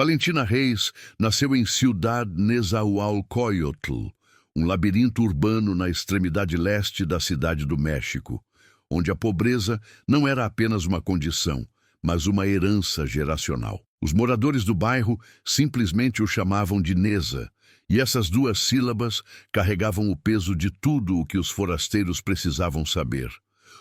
Valentina Reis nasceu em Ciudad Nezahualcóyotl, um labirinto urbano na extremidade leste da cidade do México, onde a pobreza não era apenas uma condição, mas uma herança geracional. Os moradores do bairro simplesmente o chamavam de Neza, e essas duas sílabas carregavam o peso de tudo o que os forasteiros precisavam saber: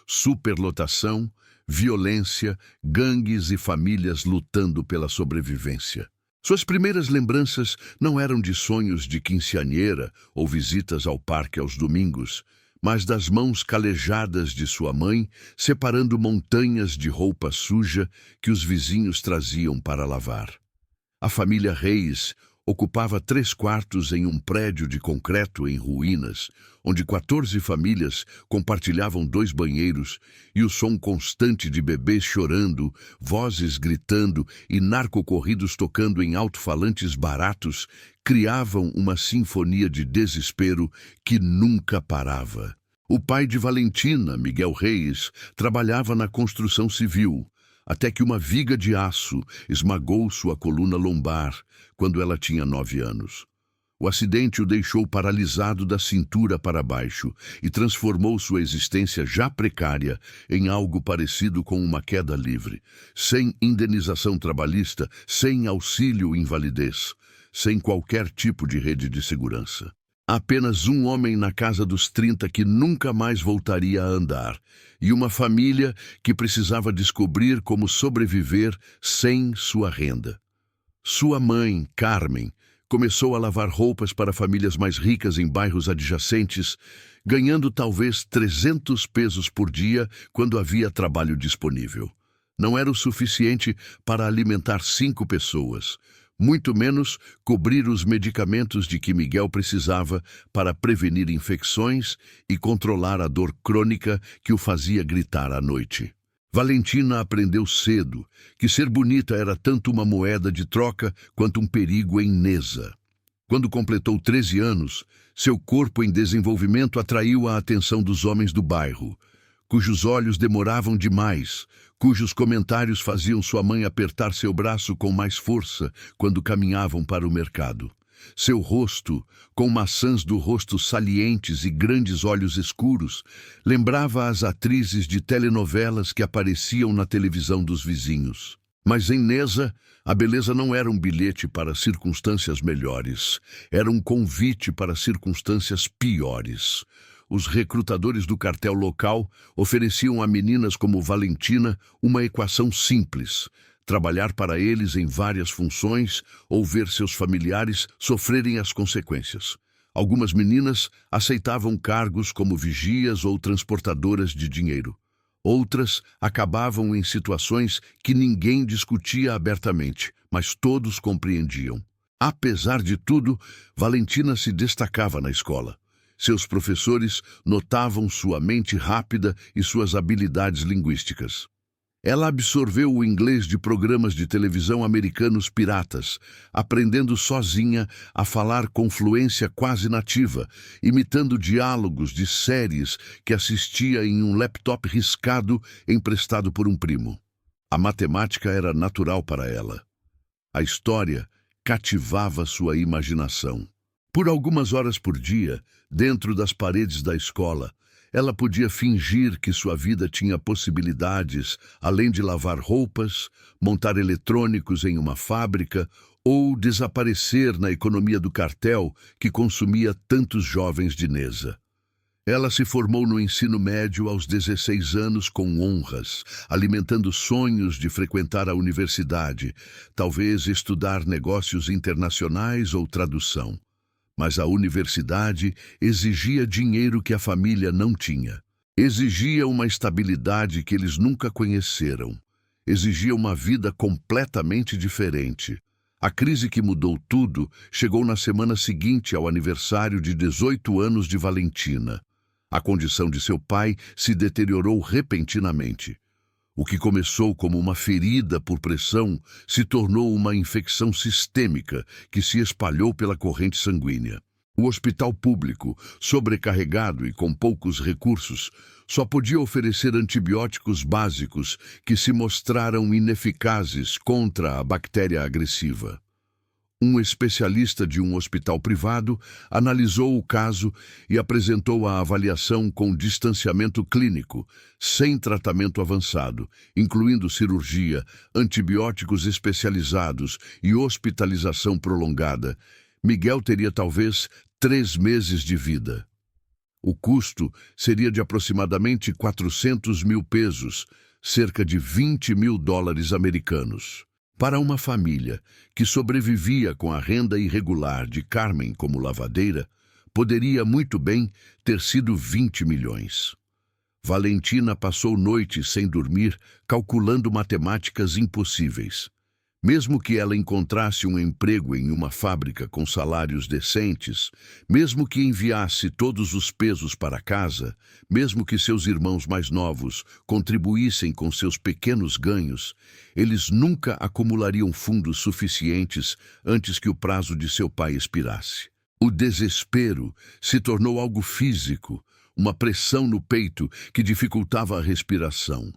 superlotação, violência, gangues e famílias lutando pela sobrevivência. Suas primeiras lembranças não eram de sonhos de quinceañera ou visitas ao parque aos domingos, mas das mãos calejadas de sua mãe, separando montanhas de roupa suja que os vizinhos traziam para lavar. A família Reis ocupava 3 quartos em um prédio de concreto em ruínas, onde 14 famílias compartilhavam 2 banheiros, e o som constante de bebês chorando, vozes gritando e narcocorridos tocando em alto-falantes baratos criavam uma sinfonia de desespero que nunca parava. O pai de Valentina, Miguel Reis, trabalhava na construção civil, até que uma viga de aço esmagou sua coluna lombar quando ela tinha 9 anos. O acidente o deixou paralisado da cintura para baixo e transformou sua existência já precária em algo parecido com uma queda livre, sem indenização trabalhista, sem auxílio-invalidez, sem qualquer tipo de rede de segurança. Apenas um homem na casa dos 30 que nunca mais voltaria a andar, e uma família que precisava descobrir como sobreviver sem sua renda. Sua mãe, Carmen, começou a lavar roupas para famílias mais ricas em bairros adjacentes, ganhando talvez 300 pesos por dia quando havia trabalho disponível. Não era o suficiente para alimentar 5 pessoas, muito menos cobrir os medicamentos de que Miguel precisava para prevenir infecções e controlar a dor crônica que o fazia gritar à noite. Valentina aprendeu cedo que ser bonita era tanto uma moeda de troca quanto um perigo em Neza. Quando completou 13 anos, seu corpo em desenvolvimento atraiu a atenção dos homens do bairro, cujos olhos demoravam demais, cujos comentários faziam sua mãe apertar seu braço com mais força quando caminhavam para o mercado. Seu rosto, com maçãs do rosto salientes e grandes olhos escuros, lembrava as atrizes de telenovelas que apareciam na televisão dos vizinhos. Mas em Neza, a beleza não era um bilhete para circunstâncias melhores, era um convite para circunstâncias piores. Os recrutadores do cartel local ofereciam a meninas como Valentina uma equação simples: trabalhar para eles em várias funções ou ver seus familiares sofrerem as consequências. Algumas meninas aceitavam cargos como vigias ou transportadoras de dinheiro. Outras acabavam em situações que ninguém discutia abertamente, mas todos compreendiam. Apesar de tudo, Valentina se destacava na escola. Seus professores notavam sua mente rápida e suas habilidades linguísticas. Ela absorveu o inglês de programas de televisão americanos piratas, aprendendo sozinha a falar com fluência quase nativa, imitando diálogos de séries que assistia em um laptop riscado emprestado por um primo. A matemática era natural para ela. A história cativava sua imaginação. Por algumas horas por dia, dentro das paredes da escola, ela podia fingir que sua vida tinha possibilidades, além de lavar roupas, montar eletrônicos em uma fábrica ou desaparecer na economia do cartel que consumia tantos jovens de Neza. Ela se formou no ensino médio aos 16 anos com honras, alimentando sonhos de frequentar a universidade, talvez estudar negócios internacionais ou tradução. Mas a universidade exigia dinheiro que a família não tinha. Exigia uma estabilidade que eles nunca conheceram. Exigia uma vida completamente diferente. A crise que mudou tudo chegou na semana seguinte ao aniversário de 18 anos de Valentina. A condição de seu pai se deteriorou repentinamente. O que começou como uma ferida por pressão se tornou uma infecção sistêmica que se espalhou pela corrente sanguínea. O hospital público, sobrecarregado e com poucos recursos, só podia oferecer antibióticos básicos que se mostraram ineficazes contra a bactéria agressiva. Um especialista de um hospital privado analisou o caso e apresentou a avaliação com distanciamento clínico, sem tratamento avançado, incluindo cirurgia, antibióticos especializados e hospitalização prolongada. Miguel teria talvez 3 meses de vida. O custo seria de aproximadamente 400 mil pesos, cerca de 20 mil dólares americanos. Para uma família que sobrevivia com a renda irregular de Carmen como lavadeira, poderia muito bem ter sido 20 milhões. Valentina passou noites sem dormir, calculando matemáticas impossíveis. Mesmo que ela encontrasse um emprego em uma fábrica com salários decentes, mesmo que enviasse todos os pesos para casa, mesmo que seus irmãos mais novos contribuíssem com seus pequenos ganhos, eles nunca acumulariam fundos suficientes antes que o prazo de seu pai expirasse. O desespero se tornou algo físico, uma pressão no peito que dificultava a respiração.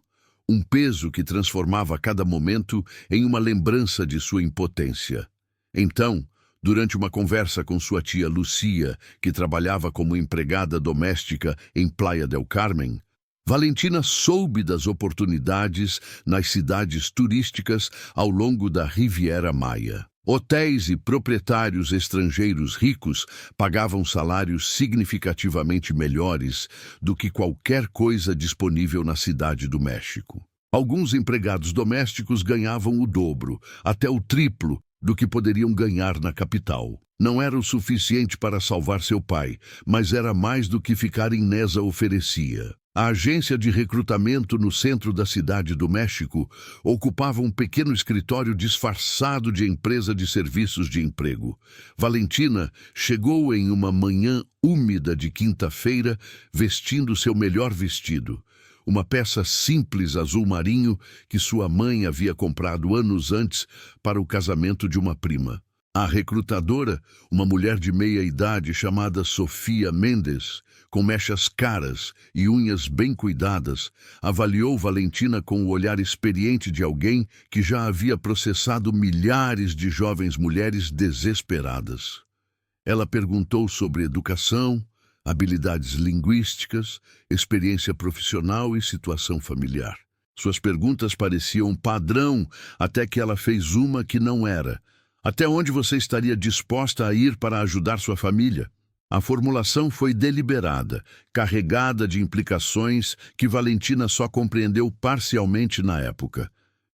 Um peso que transformava cada momento em uma lembrança de sua impotência. Então, durante uma conversa com sua tia Lucia, que trabalhava como empregada doméstica em Playa del Carmen, Valentina soube das oportunidades nas cidades turísticas ao longo da Riviera Maya. Hotéis e proprietários estrangeiros ricos pagavam salários significativamente melhores do que qualquer coisa disponível na cidade do México. Alguns empregados domésticos ganhavam o dobro, até o triplo, do que poderiam ganhar na capital. Não era o suficiente para salvar seu pai, mas era mais do que ficar Inesa oferecia. A agência de recrutamento no centro da cidade do México ocupava um pequeno escritório disfarçado de empresa de serviços de emprego. Valentina chegou em uma manhã úmida de quinta-feira, vestindo seu melhor vestido. Uma peça simples azul marinho que sua mãe havia comprado anos antes para o casamento de uma prima. A recrutadora, uma mulher de meia-idade chamada Sofia Mendes, com mechas caras e unhas bem cuidadas, avaliou Valentina com o olhar experiente de alguém que já havia processado milhares de jovens mulheres desesperadas. Ela perguntou sobre educação, habilidades linguísticas, experiência profissional e situação familiar. Suas perguntas pareciam padrão, até que ela fez uma que não era. Até onde você estaria disposta a ir para ajudar sua família? A formulação foi deliberada, carregada de implicações que Valentina só compreendeu parcialmente na época.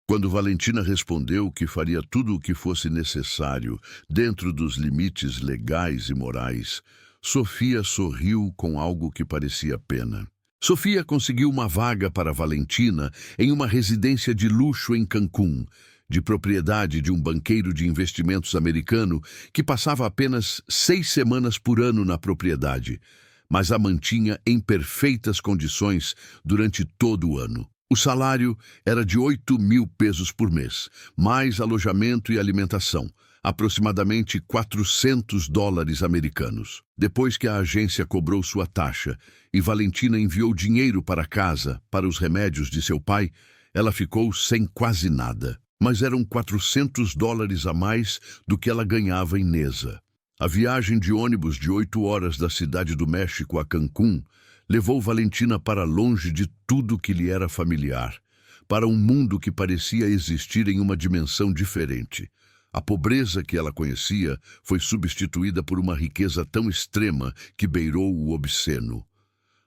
Quando Valentina respondeu que faria tudo o que fosse necessário, dentro dos limites legais e morais, Sofia sorriu com algo que parecia pena. Sofia conseguiu uma vaga para Valentina em uma residência de luxo em Cancún, de propriedade de um banqueiro de investimentos americano que passava apenas 6 semanas por ano na propriedade, mas a mantinha em perfeitas condições durante todo o ano. O salário era de 8 mil pesos por mês, mais alojamento e alimentação, aproximadamente 400 dólares americanos. Depois que a agência cobrou sua taxa e Valentina enviou dinheiro para casa para os remédios de seu pai, ela ficou sem quase nada. Mas eram 400 dólares a mais do que ela ganhava em Neza. A viagem de ônibus de 8 horas da cidade do México a Cancún levou Valentina para longe de tudo que lhe era familiar, para um mundo que parecia existir em uma dimensão diferente. A pobreza que ela conhecia foi substituída por uma riqueza tão extrema que beirou o obsceno.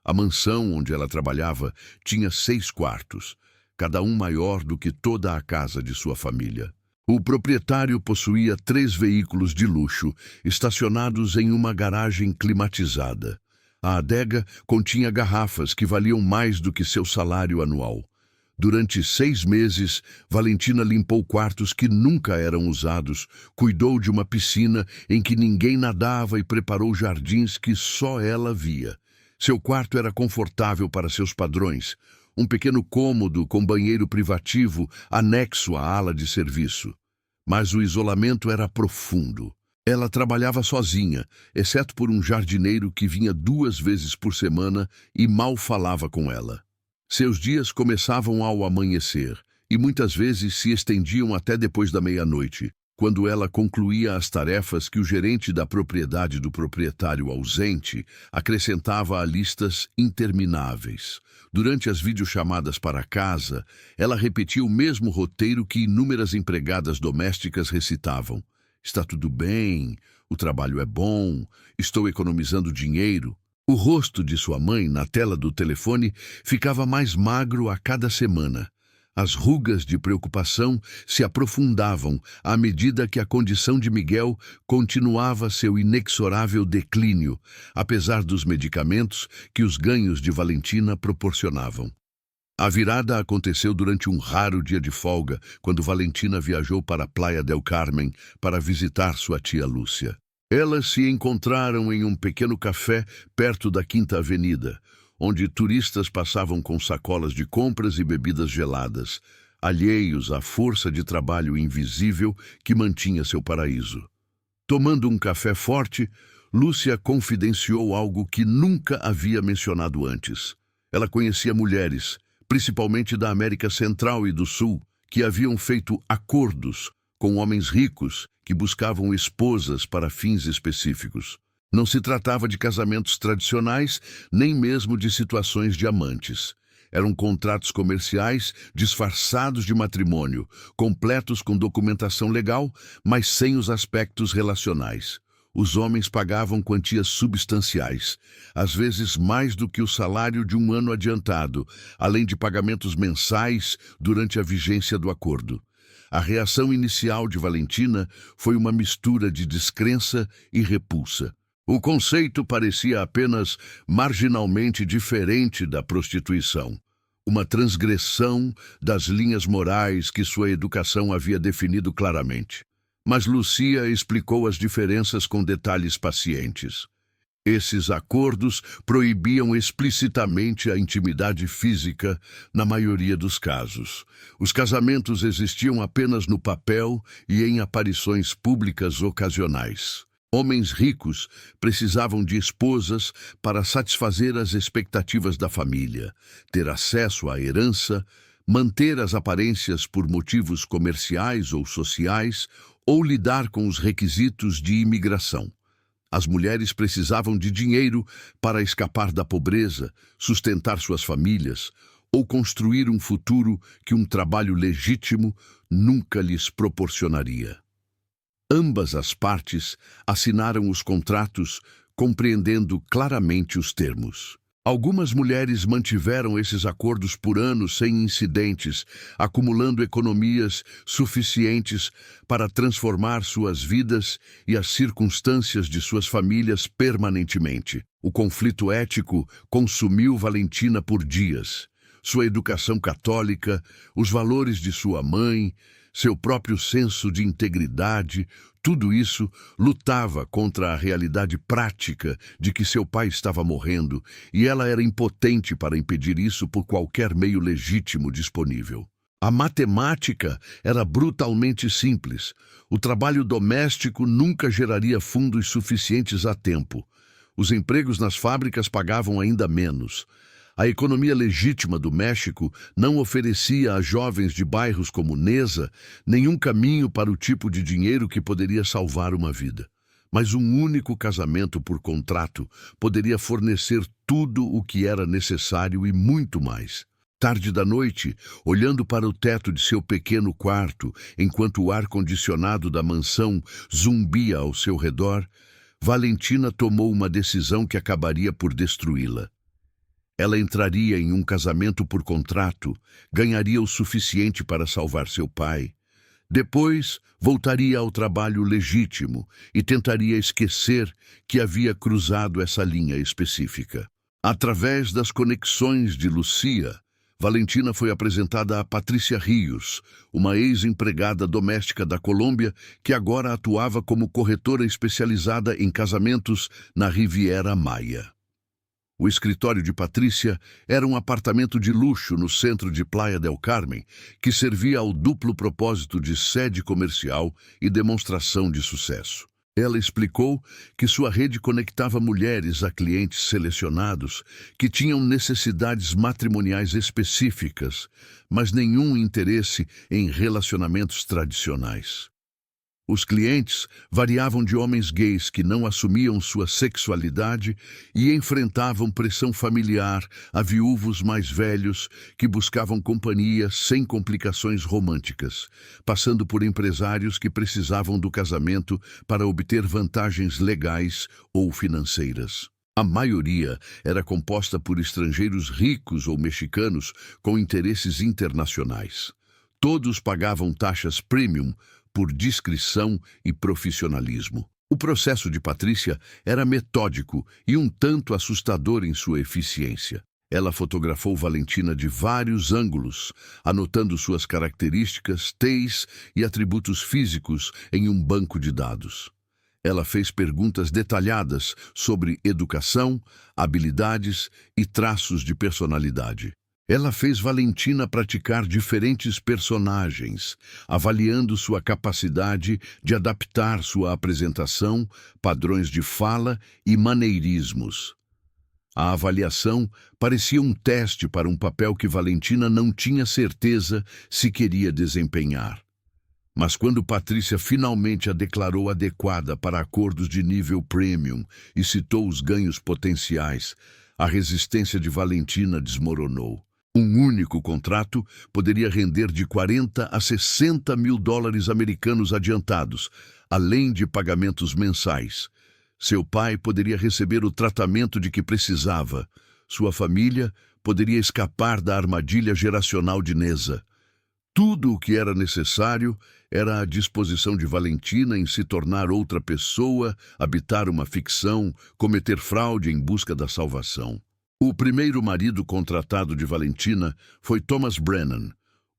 A mansão onde ela trabalhava tinha 6 quartos, cada um maior do que toda a casa de sua família. O proprietário possuía 3 veículos de luxo, estacionados em uma garagem climatizada. A adega continha garrafas que valiam mais do que seu salário anual. Durante 6 meses, Valentina limpou quartos que nunca eram usados, cuidou de uma piscina em que ninguém nadava e preparou jardins que só ela via. Seu quarto era confortável para seus padrões, um pequeno cômodo com banheiro privativo anexo à ala de serviço. Mas o isolamento era profundo. Ela trabalhava sozinha, exceto por um jardineiro que vinha 2 vezes por semana e mal falava com ela. Seus dias começavam ao amanhecer e muitas vezes se estendiam até depois da meia-noite, quando ela concluía as tarefas que o gerente da propriedade do proprietário ausente acrescentava a listas intermináveis. Durante as videochamadas para casa, ela repetia o mesmo roteiro que inúmeras empregadas domésticas recitavam. Está tudo bem, o trabalho é bom, estou economizando dinheiro. O rosto de sua mãe, na tela do telefone, ficava mais magro a cada semana. As rugas de preocupação se aprofundavam à medida que a condição de Miguel continuava seu inexorável declínio, apesar dos medicamentos que os ganhos de Valentina proporcionavam. A virada aconteceu durante um raro dia de folga, quando Valentina viajou para a Playa del Carmen para visitar sua tia Lúcia. Elas se encontraram em um pequeno café perto da Quinta Avenida, onde turistas passavam com sacolas de compras e bebidas geladas, alheios à força de trabalho invisível que mantinha seu paraíso. Tomando um café forte, Lúcia confidenciou algo que nunca havia mencionado antes. Ela conhecia mulheres, principalmente da América Central e do Sul, que haviam feito acordos com homens ricos que buscavam esposas para fins específicos. Não se tratava de casamentos tradicionais, nem mesmo de situações de amantes. Eram contratos comerciais disfarçados de matrimônio, completos com documentação legal, mas sem os aspectos relacionais. Os homens pagavam quantias substanciais, às vezes mais do que o salário de um ano adiantado, além de pagamentos mensais durante a vigência do acordo. A reação inicial de Valentina foi uma mistura de descrença e repulsa. O conceito parecia apenas marginalmente diferente da prostituição, uma transgressão das linhas morais que sua educação havia definido claramente. Mas Lúcia explicou as diferenças com detalhes pacientes. Esses acordos proibiam explicitamente a intimidade física na maioria dos casos. Os casamentos existiam apenas no papel e em aparições públicas ocasionais. Homens ricos precisavam de esposas para satisfazer as expectativas da família, ter acesso à herança, manter as aparências por motivos comerciais ou sociais, ou lidar com os requisitos de imigração. As mulheres precisavam de dinheiro para escapar da pobreza, sustentar suas famílias ou construir um futuro que um trabalho legítimo nunca lhes proporcionaria. Ambas as partes assinaram os contratos, compreendendo claramente os termos. Algumas mulheres mantiveram esses acordos por anos sem incidentes, acumulando economias suficientes para transformar suas vidas e as circunstâncias de suas famílias permanentemente. O conflito ético consumiu Valentina por dias. Sua educação católica, os valores de sua mãe, seu próprio senso de integridade, tudo isso lutava contra a realidade prática de que seu pai estava morrendo e ela era impotente para impedir isso por qualquer meio legítimo disponível. A matemática era brutalmente simples. O trabalho doméstico nunca geraria fundos suficientes a tempo. Os empregos nas fábricas pagavam ainda menos. A economia legítima do México não oferecia a jovens de bairros como Neza nenhum caminho para o tipo de dinheiro que poderia salvar uma vida. Mas um único casamento por contrato poderia fornecer tudo o que era necessário e muito mais. Tarde da noite, olhando para o teto de seu pequeno quarto, enquanto o ar-condicionado da mansão zumbia ao seu redor, Valentina tomou uma decisão que acabaria por destruí-la. Ela entraria em um casamento por contrato, ganharia o suficiente para salvar seu pai. Depois, voltaria ao trabalho legítimo e tentaria esquecer que havia cruzado essa linha específica. Através das conexões de Lúcia, Valentina foi apresentada a Patrícia Rios, uma ex-empregada doméstica da Colômbia que agora atuava como corretora especializada em casamentos na Riviera Maya. O escritório de Patrícia era um apartamento de luxo no centro de Playa del Carmen, que servia ao duplo propósito de sede comercial e demonstração de sucesso. Ela explicou que sua rede conectava mulheres a clientes selecionados que tinham necessidades matrimoniais específicas, mas nenhum interesse em relacionamentos tradicionais. Os clientes variavam de homens gays que não assumiam sua sexualidade e enfrentavam pressão familiar a viúvos mais velhos que buscavam companhia sem complicações românticas, passando por empresários que precisavam do casamento para obter vantagens legais ou financeiras. A maioria era composta por estrangeiros ricos ou mexicanos com interesses internacionais. Todos pagavam taxas premium por discrição e profissionalismo. O processo de Patrícia era metódico e um tanto assustador em sua eficiência. Ela fotografou Valentina de vários ângulos, anotando suas características, TEIs e atributos físicos em um banco de dados. Ela fez perguntas detalhadas sobre educação, habilidades e traços de personalidade. Ela fez Valentina praticar diferentes personagens, avaliando sua capacidade de adaptar sua apresentação, padrões de fala e maneirismos. A avaliação parecia um teste para um papel que Valentina não tinha certeza se queria desempenhar. Mas quando Patrícia finalmente a declarou adequada para acordos de nível premium e citou os ganhos potenciais, a resistência de Valentina desmoronou. Um único contrato poderia render de 40 a 60 mil dólares americanos adiantados, além de pagamentos mensais. Seu pai poderia receber o tratamento de que precisava. Sua família poderia escapar da armadilha geracional de Neza. Tudo o que era necessário era a disposição de Valentina em se tornar outra pessoa, habitar uma ficção, cometer fraude em busca da salvação. O primeiro marido contratado de Valentina foi Thomas Brennan,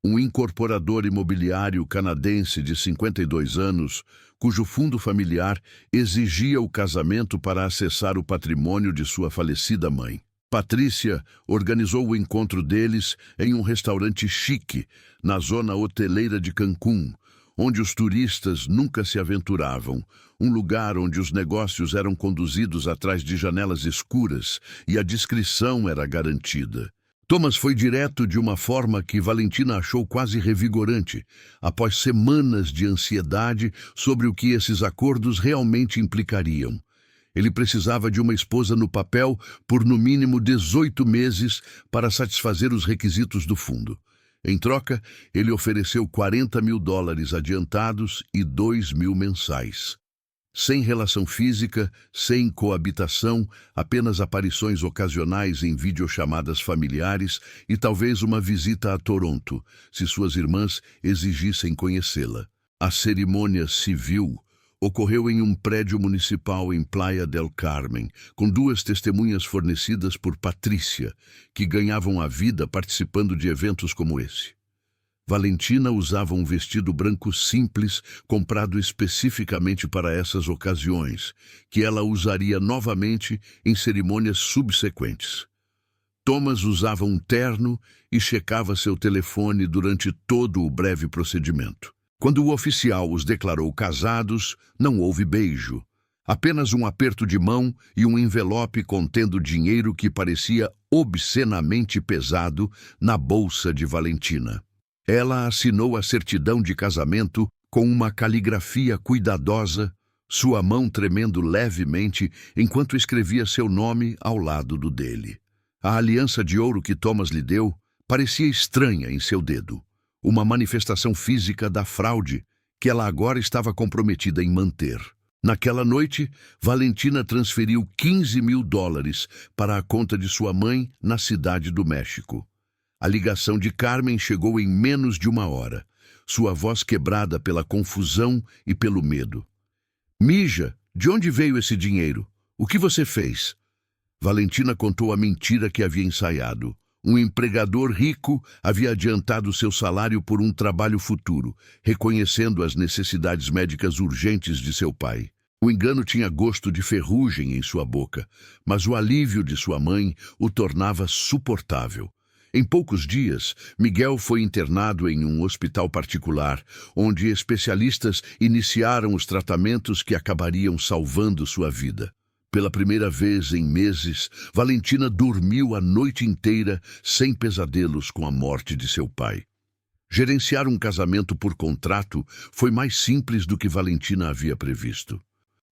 um incorporador imobiliário canadense de 52 anos, cujo fundo familiar exigia o casamento para acessar o patrimônio de sua falecida mãe. Patrícia organizou o encontro deles em um restaurante chique, na zona hoteleira de Cancún, onde os turistas nunca se aventuravam, um lugar onde os negócios eram conduzidos atrás de janelas escuras e a discrição era garantida. Thomas foi direto de uma forma que Valentina achou quase revigorante, após semanas de ansiedade sobre o que esses acordos realmente implicariam. Ele precisava de uma esposa no papel por no mínimo 18 meses para satisfazer os requisitos do fundo. Em troca, ele ofereceu 40 mil dólares adiantados e 2 mil mensais. Sem relação física, sem coabitação, apenas aparições ocasionais em videochamadas familiares e talvez uma visita a Toronto, se suas irmãs exigissem conhecê-la. A cerimônia civil ocorreu em um prédio municipal em Playa del Carmen, com 2 testemunhas fornecidas por Patrícia, que ganhavam a vida participando de eventos como esse. Valentina usava um vestido branco simples, comprado especificamente para essas ocasiões, que ela usaria novamente em cerimônias subsequentes. Thomas usava um terno e checava seu telefone durante todo o breve procedimento. Quando o oficial os declarou casados, não houve beijo. Apenas um aperto de mão e um envelope contendo dinheiro que parecia obscenamente pesado na bolsa de Valentina. Ela assinou a certidão de casamento com uma caligrafia cuidadosa, sua mão tremendo levemente enquanto escrevia seu nome ao lado do dele. A aliança de ouro que Thomas lhe deu parecia estranha em seu dedo, uma manifestação física da fraude que ela agora estava comprometida em manter. Naquela noite, Valentina transferiu 15 mil dólares para a conta de sua mãe na cidade do México. A ligação de Carmen chegou em menos de 1 hora, sua voz quebrada pela confusão e pelo medo. Mija, de onde veio esse dinheiro? O que você fez? Valentina contou a mentira que havia ensaiado. Um empregador rico havia adiantado seu salário por um trabalho futuro, reconhecendo as necessidades médicas urgentes de seu pai. O engano tinha gosto de ferrugem em sua boca, mas o alívio de sua mãe o tornava suportável. Em poucos dias, Miguel foi internado em um hospital particular, onde especialistas iniciaram os tratamentos que acabariam salvando sua vida. Pela primeira vez em meses, Valentina dormiu a noite inteira sem pesadelos com a morte de seu pai. Gerenciar um casamento por contrato foi mais simples do que Valentina havia previsto.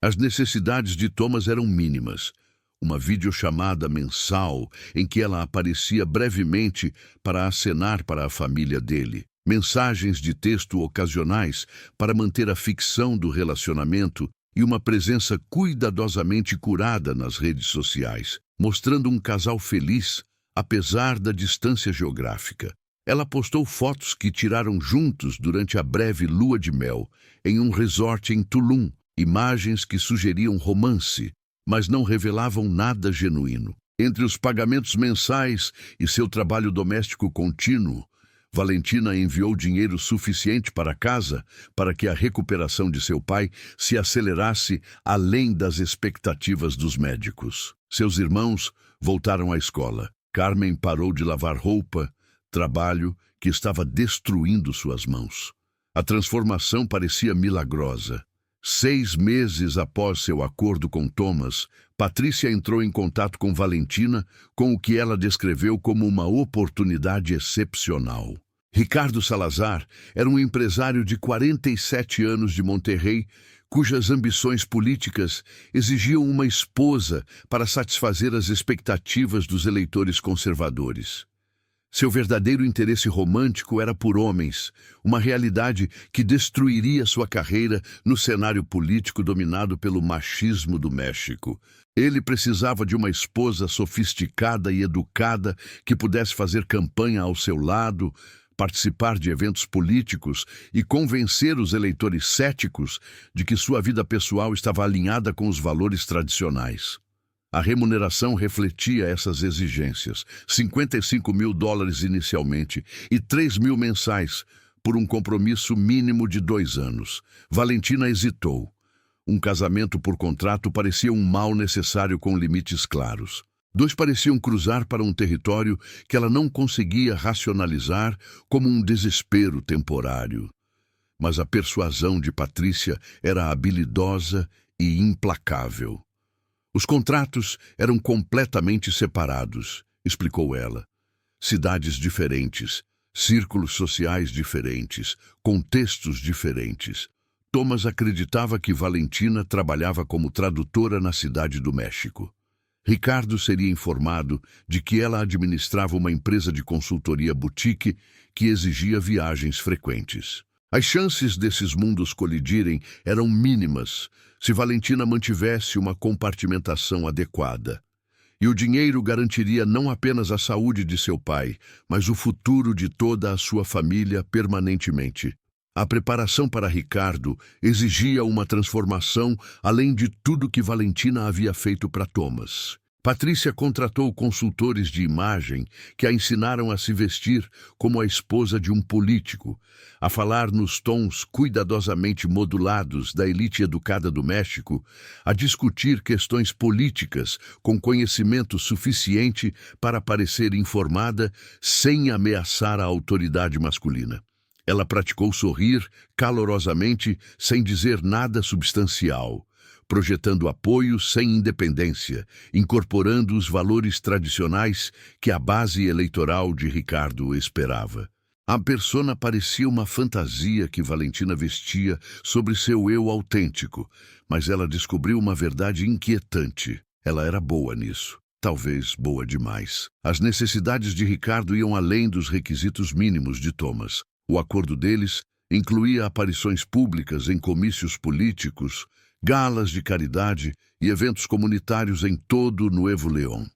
As necessidades de Thomas eram mínimas. Uma videochamada mensal em que ela aparecia brevemente para acenar para a família dele. Mensagens de texto ocasionais para manter a ficção do relacionamento e uma presença cuidadosamente curada nas redes sociais, mostrando um casal feliz, apesar da distância geográfica. Ela postou fotos que tiraram juntos durante a breve lua de mel, em um resort em Tulum, imagens que sugeriam romance, mas não revelavam nada genuíno. Entre os pagamentos mensais e seu trabalho doméstico contínuo, Valentina enviou dinheiro suficiente para casa para que a recuperação de seu pai se acelerasse além das expectativas dos médicos. Seus irmãos voltaram à escola. Carmen parou de lavar roupa, trabalho que estava destruindo suas mãos. A transformação parecia milagrosa. 6 meses após seu acordo com Thomas, Patrícia entrou em contato com Valentina com o que ela descreveu como uma oportunidade excepcional. Ricardo Salazar era um empresário de 47 anos de Monterrey, cujas ambições políticas exigiam uma esposa para satisfazer as expectativas dos eleitores conservadores. Seu verdadeiro interesse romântico era por homens, uma realidade que destruiria sua carreira no cenário político dominado pelo machismo do México. Ele precisava de uma esposa sofisticada e educada que pudesse fazer campanha ao seu lado, participar de eventos políticos e convencer os eleitores céticos de que sua vida pessoal estava alinhada com os valores tradicionais. A remuneração refletia essas exigências, $55 mil inicialmente e $3 mil mensais, por um compromisso mínimo de 2 anos. Valentina hesitou. Um casamento por contrato parecia um mal necessário com limites claros. Dois pareciam cruzar para um território que ela não conseguia racionalizar como um desespero temporário. Mas a persuasão de Patrícia era habilidosa e implacável. Os contratos eram completamente separados, explicou ela. Cidades diferentes, círculos sociais diferentes, contextos diferentes. Thomas acreditava que Valentina trabalhava como tradutora na cidade do México. Ricardo seria informado de que ela administrava uma empresa de consultoria boutique que exigia viagens frequentes. As chances desses mundos colidirem eram mínimas se Valentina mantivesse uma compartimentação adequada. E o dinheiro garantiria não apenas a saúde de seu pai, mas o futuro de toda a sua família permanentemente. A preparação para Ricardo exigia uma transformação além de tudo que Valentina havia feito para Thomas. Patrícia contratou consultores de imagem que a ensinaram a se vestir como a esposa de um político, a falar nos tons cuidadosamente modulados da elite educada do México, a discutir questões políticas com conhecimento suficiente para parecer informada sem ameaçar a autoridade masculina. Ela praticou sorrir calorosamente sem dizer nada substancial, projetando apoio sem independência, incorporando os valores tradicionais que a base eleitoral de Ricardo esperava. A persona parecia uma fantasia que Valentina vestia sobre seu eu autêntico, mas ela descobriu uma verdade inquietante. Ela era boa nisso. Talvez boa demais. As necessidades de Ricardo iam além dos requisitos mínimos de Thomas. O acordo deles incluía aparições públicas em comícios políticos, galas de caridade e eventos comunitários em todo o Nuevo León.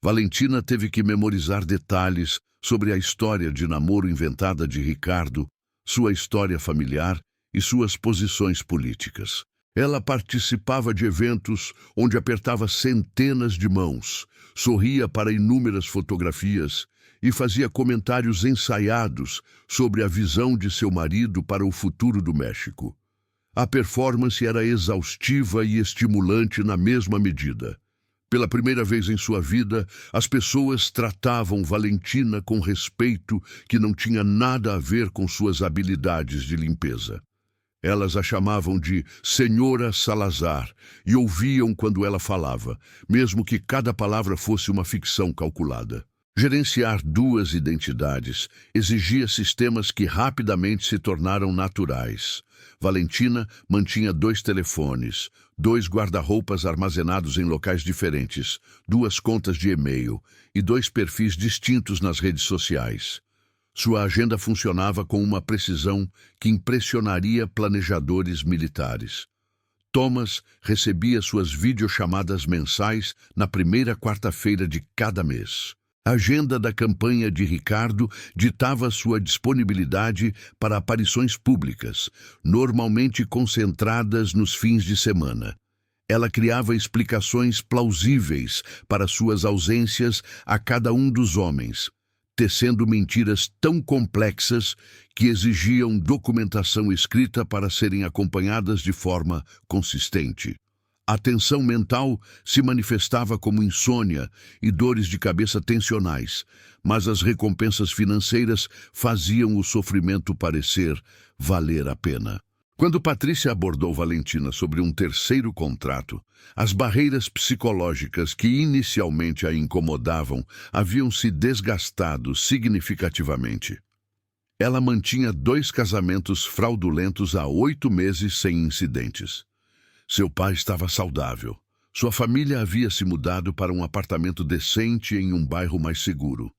Valentina teve que memorizar detalhes sobre a história de namoro inventada de Ricardo, sua história familiar e suas posições políticas. Ela participava de eventos onde apertava centenas de mãos, sorria para inúmeras fotografias e fazia comentários ensaiados sobre a visão de seu marido para o futuro do México. A performance era exaustiva e estimulante na mesma medida. Pela primeira vez em sua vida, as pessoas tratavam Valentina com respeito que não tinha nada a ver com suas habilidades de limpeza. Elas a chamavam de Senhora Salazar e ouviam quando ela falava, mesmo que cada palavra fosse uma ficção calculada. Gerenciar duas identidades exigia sistemas que rapidamente se tornaram naturais. Valentina mantinha 2 telefones, 2 guarda-roupas armazenados em locais diferentes, 2 contas de e-mail e 2 perfis distintos nas redes sociais. Sua agenda funcionava com uma precisão que impressionaria planejadores militares. Thomas recebia suas videochamadas mensais na primeira quarta-feira de cada mês. A agenda da campanha de Ricardo ditava sua disponibilidade para aparições públicas, normalmente concentradas nos fins de semana. Ela criava explicações plausíveis para suas ausências a cada um dos homens, tecendo mentiras tão complexas que exigiam documentação escrita para serem acompanhadas de forma consistente. A tensão mental se manifestava como insônia e dores de cabeça tensionais, mas as recompensas financeiras faziam o sofrimento parecer valer a pena. Quando Patrícia abordou Valentina sobre um terceiro contrato, as barreiras psicológicas que inicialmente a incomodavam haviam se desgastado significativamente. Ela mantinha 2 casamentos fraudulentos há 8 meses sem incidentes. Seu pai estava saudável. Sua família havia se mudado para um apartamento decente em um bairro mais seguro.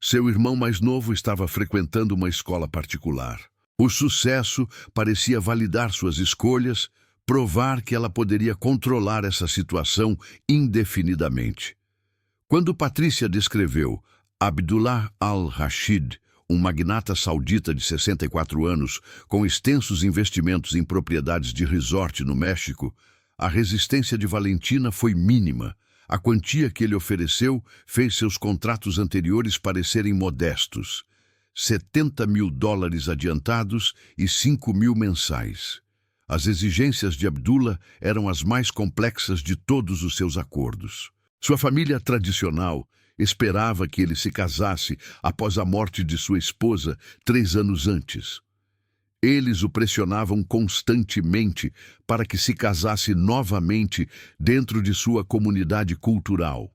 Seu irmão mais novo estava frequentando uma escola particular. O sucesso parecia validar suas escolhas, provar que ela poderia controlar essa situação indefinidamente. Quando Patrícia descreveu Abdullah al-Rashid, um magnata saudita de 64 anos, com extensos investimentos em propriedades de resort no México, a resistência de Valentina foi mínima. A quantia que ele ofereceu fez seus contratos anteriores parecerem modestos. $70 mil adiantados e 5 mil mensais. As exigências de Abdullah eram as mais complexas de todos os seus acordos. Sua família tradicional esperava que ele se casasse após a morte de sua esposa 3 anos antes. Eles o pressionavam constantemente para que se casasse novamente dentro de sua comunidade cultural.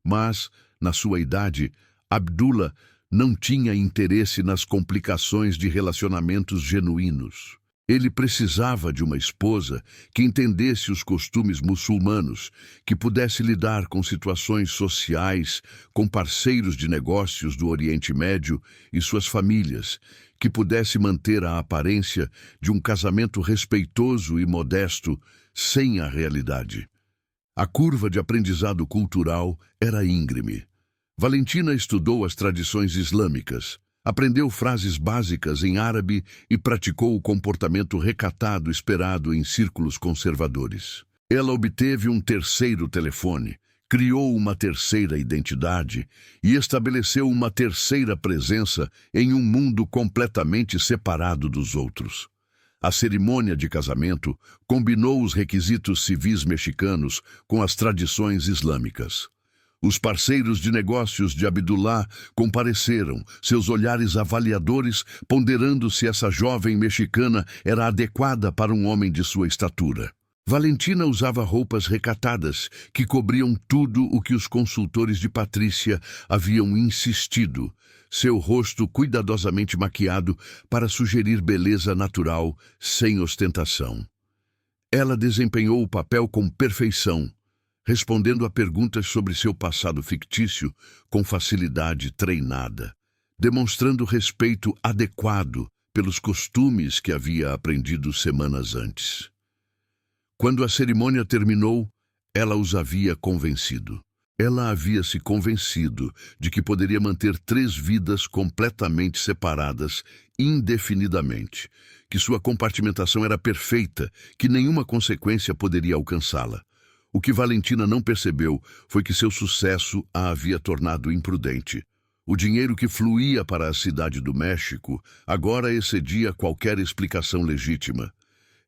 Mas, na sua idade, Abdullah não tinha interesse nas complicações de relacionamentos genuínos. Ele precisava de uma esposa que entendesse os costumes muçulmanos, que pudesse lidar com situações sociais, com parceiros de negócios do Oriente Médio e suas famílias, que pudesse manter a aparência de um casamento respeitoso e modesto sem a realidade. A curva de aprendizado cultural era íngreme. Valentina estudou as tradições islâmicas, aprendeu frases básicas em árabe e praticou o comportamento recatado esperado em círculos conservadores. Ela obteve um terceiro telefone, criou uma terceira identidade e estabeleceu uma terceira presença em um mundo completamente separado dos outros. A cerimônia de casamento combinou os requisitos civis mexicanos com as tradições islâmicas. Os parceiros de negócios de Abdullah compareceram, seus olhares avaliadores ponderando se essa jovem mexicana era adequada para um homem de sua estatura. Valentina usava roupas recatadas que cobriam tudo o que os consultores de Patrícia haviam insistido, seu rosto cuidadosamente maquiado para sugerir beleza natural, sem ostentação. Ela desempenhou o papel com perfeição, respondendo a perguntas sobre seu passado fictício com facilidade treinada, demonstrando respeito adequado pelos costumes que havia aprendido semanas antes. Quando a cerimônia terminou, ela os havia convencido. Ela havia se convencido de que poderia manter 3 vidas completamente separadas, indefinidamente, que sua compartimentação era perfeita, que nenhuma consequência poderia alcançá-la. O que Valentina não percebeu foi que seu sucesso a havia tornado imprudente. O dinheiro que fluía para a cidade do México agora excedia qualquer explicação legítima.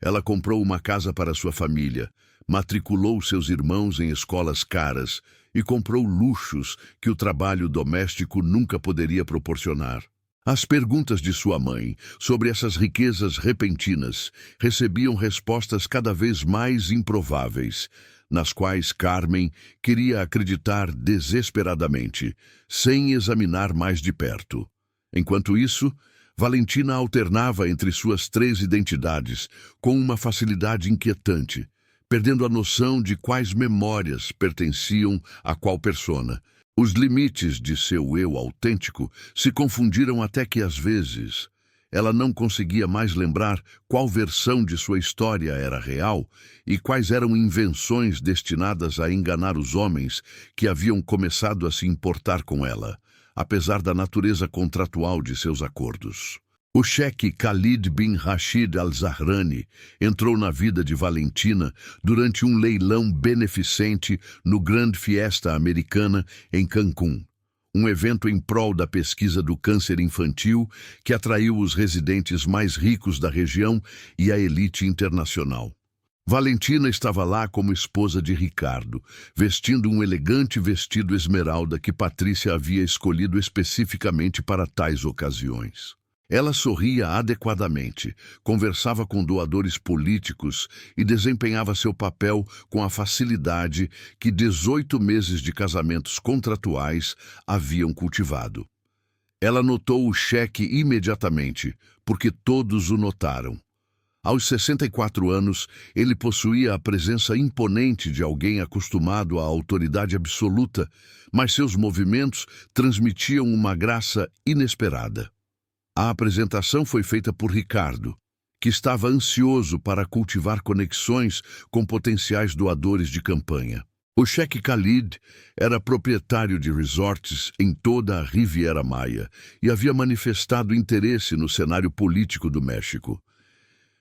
Ela comprou uma casa para sua família, matriculou seus irmãos em escolas caras e comprou luxos que o trabalho doméstico nunca poderia proporcionar. As perguntas de sua mãe sobre essas riquezas repentinas recebiam respostas cada vez mais improváveis. nas quais Carmen queria acreditar desesperadamente, sem examinar mais de perto. Enquanto isso, Valentina alternava entre suas 3 identidades com uma facilidade inquietante, perdendo a noção de quais memórias pertenciam a qual persona. Os limites de seu eu autêntico se confundiram até que, às vezes, ela não conseguia mais lembrar qual versão de sua história era real e quais eram invenções destinadas a enganar os homens que haviam começado a se importar com ela, apesar da natureza contratual de seus acordos. O cheque Khalid bin Rashid al-Zahrani entrou na vida de Valentina durante um leilão beneficente no Grand Fiesta Americana em Cancún, um evento em prol da pesquisa do câncer infantil que atraiu os residentes mais ricos da região e a elite internacional. Valentina estava lá como esposa de Ricardo, vestindo um elegante vestido esmeralda que Patrícia havia escolhido especificamente para tais ocasiões. Ela sorria adequadamente, conversava com doadores políticos e desempenhava seu papel com a facilidade que 18 meses de casamentos contratuais haviam cultivado. Ela notou o cheque imediatamente, porque todos o notaram. Aos 64 anos, ele possuía a presença imponente de alguém acostumado à autoridade absoluta, mas seus movimentos transmitiam uma graça inesperada. A apresentação foi feita por Ricardo, que estava ansioso para cultivar conexões com potenciais doadores de campanha. O cheque Khalid era proprietário de resorts em toda a Riviera Maia e havia manifestado interesse no cenário político do México.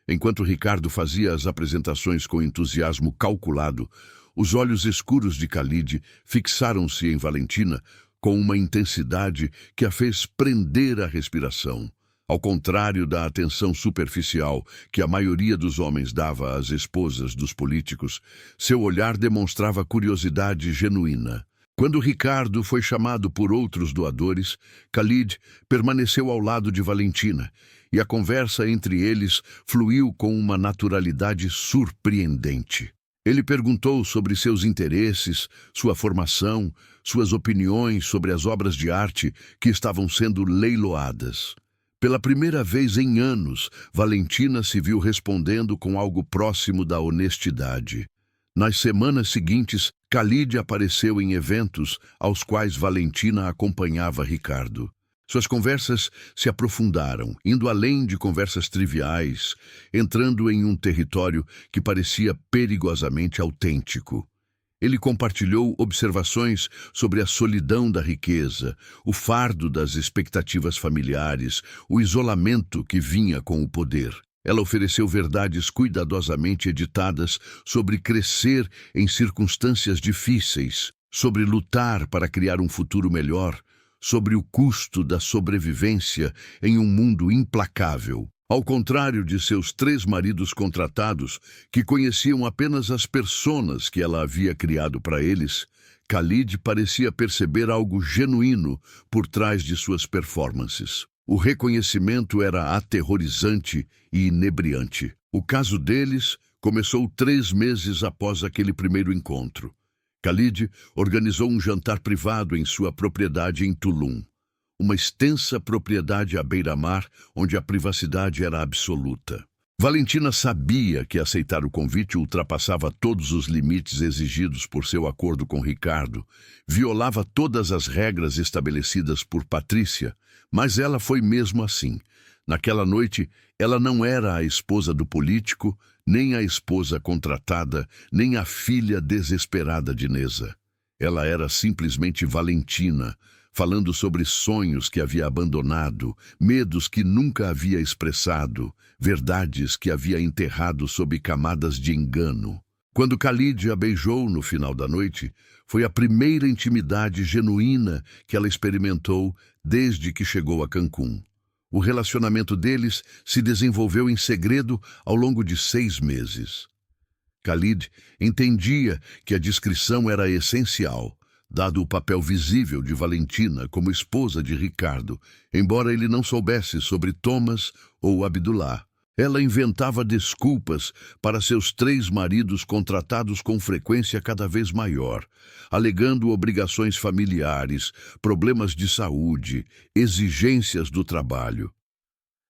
Enquanto Ricardo fazia as apresentações com entusiasmo calculado, os olhos escuros de Khalid fixaram-se em Valentina com uma intensidade que a fez prender a respiração. Ao contrário da atenção superficial que a maioria dos homens dava às esposas dos políticos, seu olhar demonstrava curiosidade genuína. Quando Ricardo foi chamado por outros doadores, Khalid permaneceu ao lado de Valentina, e a conversa entre eles fluiu com uma naturalidade surpreendente. Ele perguntou sobre seus interesses, sua formação, suas opiniões sobre as obras de arte que estavam sendo leiloadas. Pela primeira vez em anos, Valentina se viu respondendo com algo próximo da honestidade. Nas semanas seguintes, Khalid apareceu em eventos aos quais Valentina acompanhava Ricardo. Suas conversas se aprofundaram, indo além de conversas triviais, entrando em um território que parecia perigosamente autêntico. Ele compartilhou observações sobre a solidão da riqueza, o fardo das expectativas familiares, o isolamento que vinha com o poder. Ela ofereceu verdades cuidadosamente editadas sobre crescer em circunstâncias difíceis, sobre lutar para criar um futuro melhor, sobre o custo da sobrevivência em um mundo implacável. Ao contrário de seus 3 maridos contratados, que conheciam apenas as personas que ela havia criado para eles, Khalid parecia perceber algo genuíno por trás de suas performances. O reconhecimento era aterrorizante e inebriante. O caso deles começou 3 meses após aquele primeiro encontro. Khalid organizou um jantar privado em sua propriedade em Tulum. Uma extensa propriedade à beira-mar, onde a privacidade era absoluta. Valentina sabia que aceitar o convite ultrapassava todos os limites exigidos por seu acordo com Ricardo, violava todas as regras estabelecidas por Patrícia, mas ela foi mesmo assim. Naquela noite, ela não era a esposa do político, nem a esposa contratada, nem a filha desesperada de Neza. Ela era simplesmente Valentina, falando sobre sonhos que havia abandonado, medos que nunca havia expressado, verdades que havia enterrado sob camadas de engano. Quando Khalid a beijou no final da noite, foi a primeira intimidade genuína que ela experimentou desde que chegou a Cancún. O relacionamento deles se desenvolveu em segredo ao longo de 6 meses. Khalid entendia que a discrição era essencial, dado o papel visível de Valentina como esposa de Ricardo, embora ele não soubesse sobre Thomas ou Abdullah. Ela inventava desculpas para seus 3 maridos contratados com frequência cada vez maior, alegando obrigações familiares, problemas de saúde, exigências do trabalho.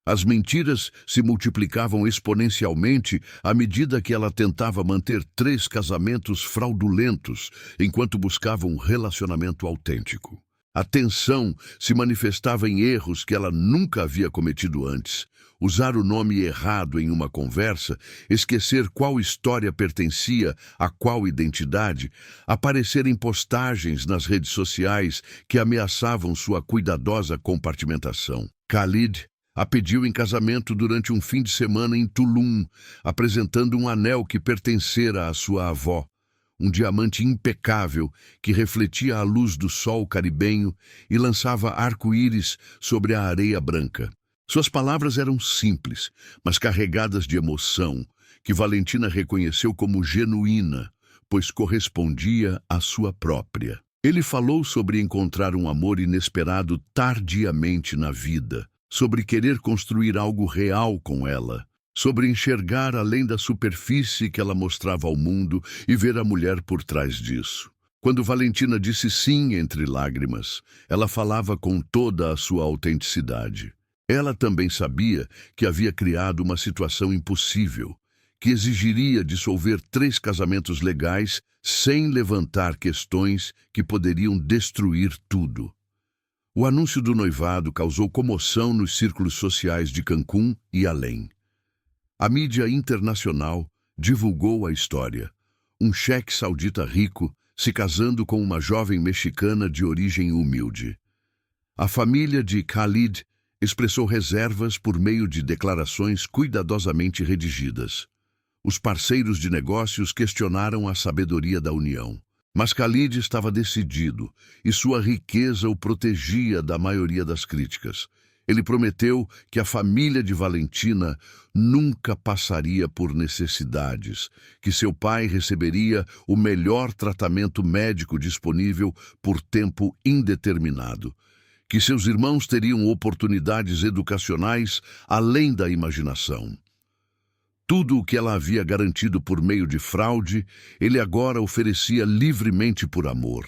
As mentiras se multiplicavam exponencialmente à medida que ela tentava manter 3 casamentos fraudulentos, enquanto buscava um relacionamento autêntico. A tensão se manifestava em erros que ela nunca havia cometido antes. Usar o nome errado em uma conversa, esquecer qual história pertencia a qual identidade, aparecer em postagens nas redes sociais que ameaçavam sua cuidadosa compartimentação. Khalid a pediu em casamento durante um fim de semana em Tulum, apresentando um anel que pertencera à sua avó, um diamante impecável que refletia a luz do sol caribenho e lançava arco-íris sobre a areia branca. Suas palavras eram simples, mas carregadas de emoção, que Valentina reconheceu como genuína, pois correspondia à sua própria. Ele falou sobre encontrar um amor inesperado tardiamente na vida, sobre querer construir algo real com ela, sobre enxergar além da superfície que ela mostrava ao mundo e ver a mulher por trás disso. Quando Valentina disse sim entre lágrimas, ela falava com toda a sua autenticidade. Ela também sabia que havia criado uma situação impossível, que exigiria dissolver 3 casamentos legais sem levantar questões que poderiam destruir tudo. O anúncio do noivado causou comoção nos círculos sociais de Cancún e além. A mídia internacional divulgou a história. Um cheque saudita rico se casando com uma jovem mexicana de origem humilde. A família de Khalid expressou reservas por meio de declarações cuidadosamente redigidas. Os parceiros de negócios questionaram a sabedoria da união. Mas Khalid estava decidido, e sua riqueza o protegia da maioria das críticas. Ele prometeu que a família de Valentina nunca passaria por necessidades, que seu pai receberia o melhor tratamento médico disponível por tempo indeterminado, que seus irmãos teriam oportunidades educacionais além da imaginação. Tudo o que ela havia garantido por meio de fraude, ele agora oferecia livremente por amor.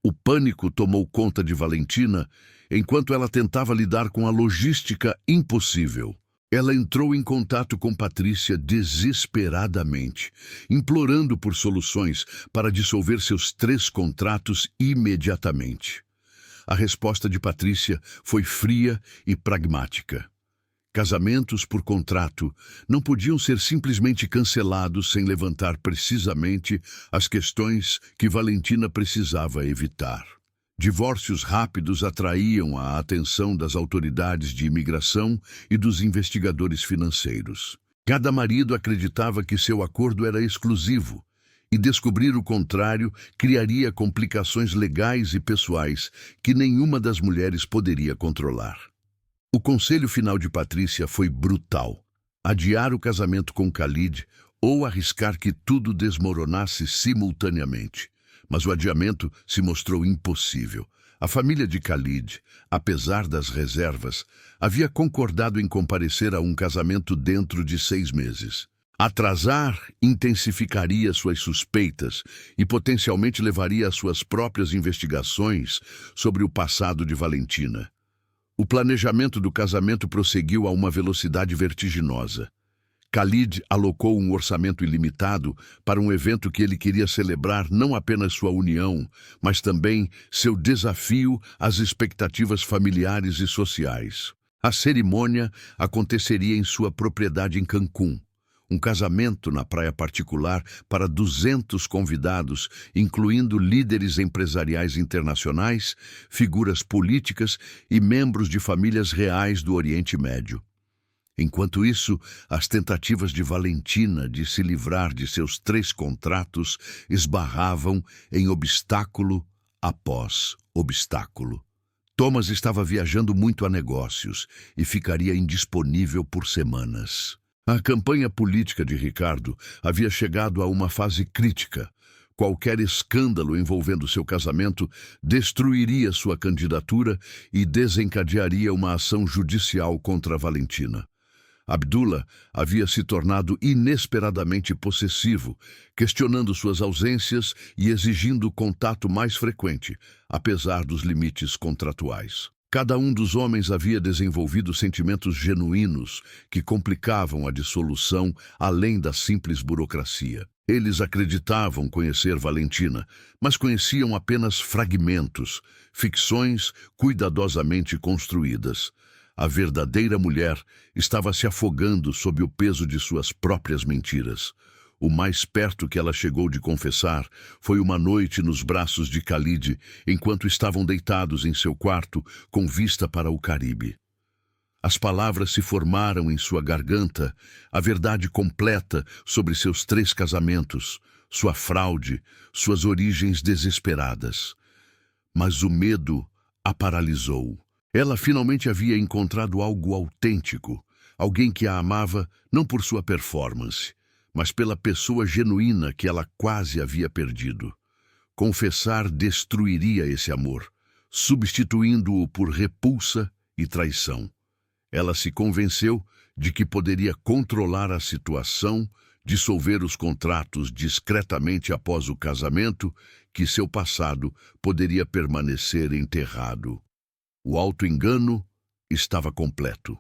O pânico tomou conta de Valentina enquanto ela tentava lidar com a logística impossível. Ela entrou em contato com Patrícia desesperadamente, implorando por soluções para dissolver seus 3 contratos imediatamente. A resposta de Patrícia foi fria e pragmática. Casamentos por contrato não podiam ser simplesmente cancelados sem levantar precisamente as questões que Valentina precisava evitar. Divórcios rápidos atraíam a atenção das autoridades de imigração e dos investigadores financeiros. Cada marido acreditava que seu acordo era exclusivo, e descobrir o contrário criaria complicações legais e pessoais que nenhuma das mulheres poderia controlar. O conselho final de Patrícia foi brutal: adiar o casamento com Khalid ou arriscar que tudo desmoronasse simultaneamente. Mas o adiamento se mostrou impossível. A família de Khalid, apesar das reservas, havia concordado em comparecer a um casamento dentro de 6 meses. Atrasar intensificaria suas suspeitas e potencialmente levaria às suas próprias investigações sobre o passado de Valentina. O planejamento do casamento prosseguiu a uma velocidade vertiginosa. Khalid alocou um orçamento ilimitado para um evento que ele queria celebrar não apenas sua união, mas também seu desafio às expectativas familiares e sociais. A cerimônia aconteceria em sua propriedade em Cancún. Um casamento na praia particular para 200 convidados, incluindo líderes empresariais internacionais, figuras políticas e membros de famílias reais do Oriente Médio. Enquanto isso, as tentativas de Valentina de se livrar de seus 3 contratos esbarravam em obstáculo após obstáculo. Thomas estava viajando muito a negócios e ficaria indisponível por semanas. A campanha política de Ricardo havia chegado a uma fase crítica. Qualquer escândalo envolvendo seu casamento destruiria sua candidatura e desencadearia uma ação judicial contra Valentina. Abdullah havia se tornado inesperadamente possessivo, questionando suas ausências e exigindo contato mais frequente, apesar dos limites contratuais. Cada um dos homens havia desenvolvido sentimentos genuínos que complicavam a dissolução além da simples burocracia. Eles acreditavam conhecer Valentina, mas conheciam apenas fragmentos, ficções cuidadosamente construídas. A verdadeira mulher estava se afogando sob o peso de suas próprias mentiras. O mais perto que ela chegou de confessar foi uma noite nos braços de Khalid, enquanto estavam deitados em seu quarto, com vista para o Caribe. As palavras se formaram em sua garganta, a verdade completa sobre seus 3 casamentos, sua fraude, suas origens desesperadas. Mas o medo a paralisou. Ela finalmente havia encontrado algo autêntico, alguém que a amava não por sua performance, mas pela pessoa genuína que ela quase havia perdido. Confessar destruiria esse amor, substituindo-o por repulsa e traição. Ela se convenceu de que poderia controlar a situação, dissolver os contratos discretamente após o casamento, que seu passado poderia permanecer enterrado. O auto-engano estava completo.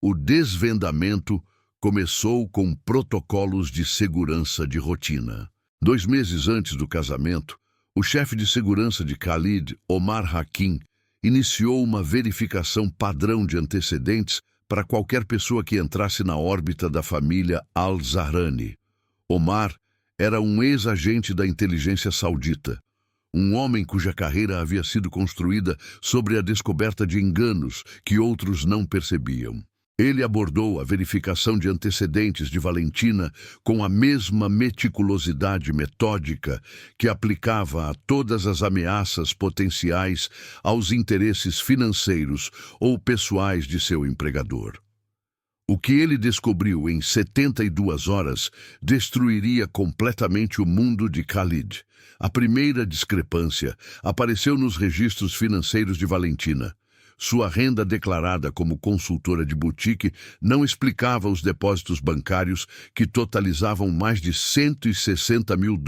O desvendamento começou com protocolos de segurança de rotina. 2 meses antes do casamento, o chefe de segurança de Khalid, Omar Hakim, iniciou uma verificação padrão de antecedentes para qualquer pessoa que entrasse na órbita da família Al-Zahrani. Omar era um ex-agente da inteligência saudita, um homem cuja carreira havia sido construída sobre a descoberta de enganos que outros não percebiam. Ele abordou a verificação de antecedentes de Valentina com a mesma meticulosidade metódica que aplicava a todas as ameaças potenciais aos interesses financeiros ou pessoais de seu empregador. O que ele descobriu em 72 horas destruiria completamente o mundo de Khalid. A primeira discrepância apareceu nos registros financeiros de Valentina. Sua renda declarada como consultora de boutique não explicava os depósitos bancários que totalizavam mais de $160 mil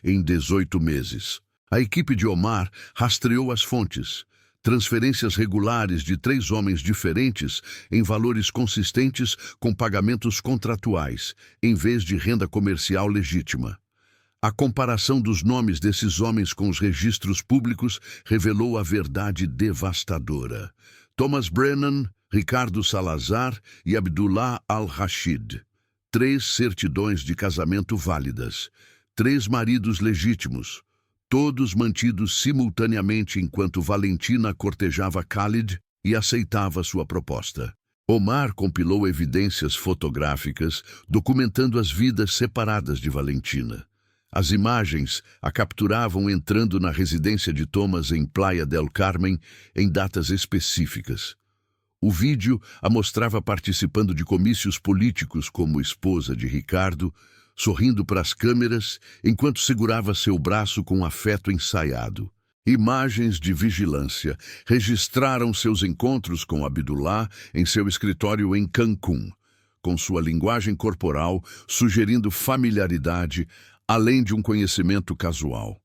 em 18 meses. A equipe de Omar rastreou as fontes. Transferências regulares de 3 homens diferentes em valores consistentes com pagamentos contratuais, em vez de renda comercial legítima. A comparação dos nomes desses homens com os registros públicos revelou a verdade devastadora. Thomas Brennan, Ricardo Salazar e Abdullah Al-Rashid. 3 certidões de casamento válidas. 3 maridos legítimos. Todos mantidos simultaneamente enquanto Valentina cortejava Khalid e aceitava sua proposta. Omar compilou evidências fotográficas documentando as vidas separadas de Valentina. As imagens a capturavam entrando na residência de Thomas em Playa del Carmen em datas específicas. O vídeo a mostrava participando de comícios políticos como esposa de Ricardo, sorrindo para as câmeras enquanto segurava seu braço com afeto ensaiado. Imagens de vigilância registraram seus encontros com Abdullah em seu escritório em Cancún, com sua linguagem corporal sugerindo familiaridade, além de um conhecimento casual.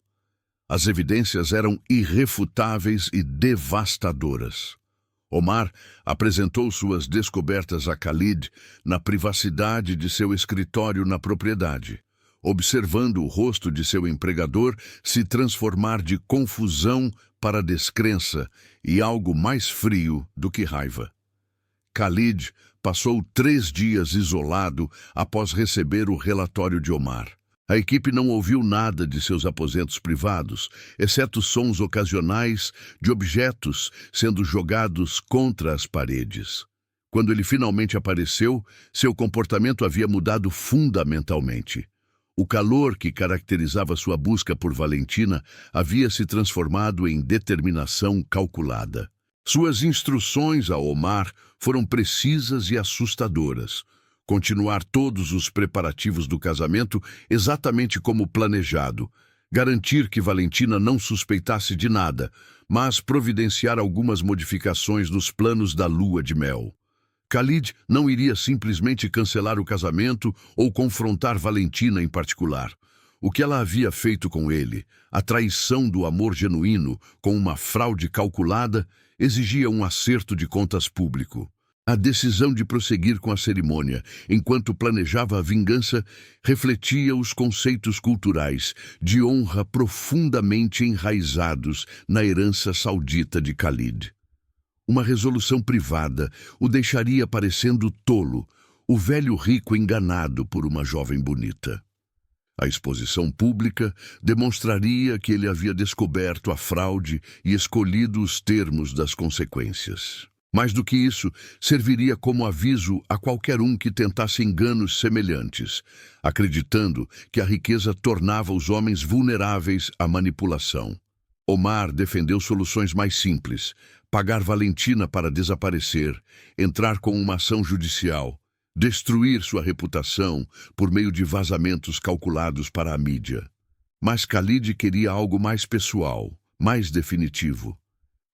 As evidências eram irrefutáveis e devastadoras. Omar apresentou suas descobertas a Khalid na privacidade de seu escritório na propriedade, observando o rosto de seu empregador se transformar de confusão para descrença e algo mais frio do que raiva. Khalid passou 3 dias isolado após receber o relatório de Omar. A equipe não ouviu nada de seus aposentos privados, exceto sons ocasionais de objetos sendo jogados contra as paredes. Quando ele finalmente apareceu, seu comportamento havia mudado fundamentalmente. O calor que caracterizava sua busca por Valentina havia se transformado em determinação calculada. Suas instruções a Omar foram precisas e assustadoras. Continuar todos os preparativos do casamento exatamente como planejado, garantir que Valentina não suspeitasse de nada, mas providenciar algumas modificações nos planos da lua de mel. Khalid não iria simplesmente cancelar o casamento ou confrontar Valentina em particular. O que ela havia feito com ele, a traição do amor genuíno com uma fraude calculada, exigia um acerto de contas público. A decisão de prosseguir com a cerimônia, enquanto planejava a vingança, refletia os conceitos culturais de honra profundamente enraizados na herança saudita de Khalid. Uma resolução privada o deixaria parecendo tolo, o velho rico enganado por uma jovem bonita. A exposição pública demonstraria que ele havia descoberto a fraude e escolhido os termos das consequências. Mais do que isso, serviria como aviso a qualquer um que tentasse enganos semelhantes, acreditando que a riqueza tornava os homens vulneráveis à manipulação. Omar defendeu soluções mais simples: pagar Valentina para desaparecer, entrar com uma ação judicial, destruir sua reputação por meio de vazamentos calculados para a mídia. Mas Khalid queria algo mais pessoal, mais definitivo.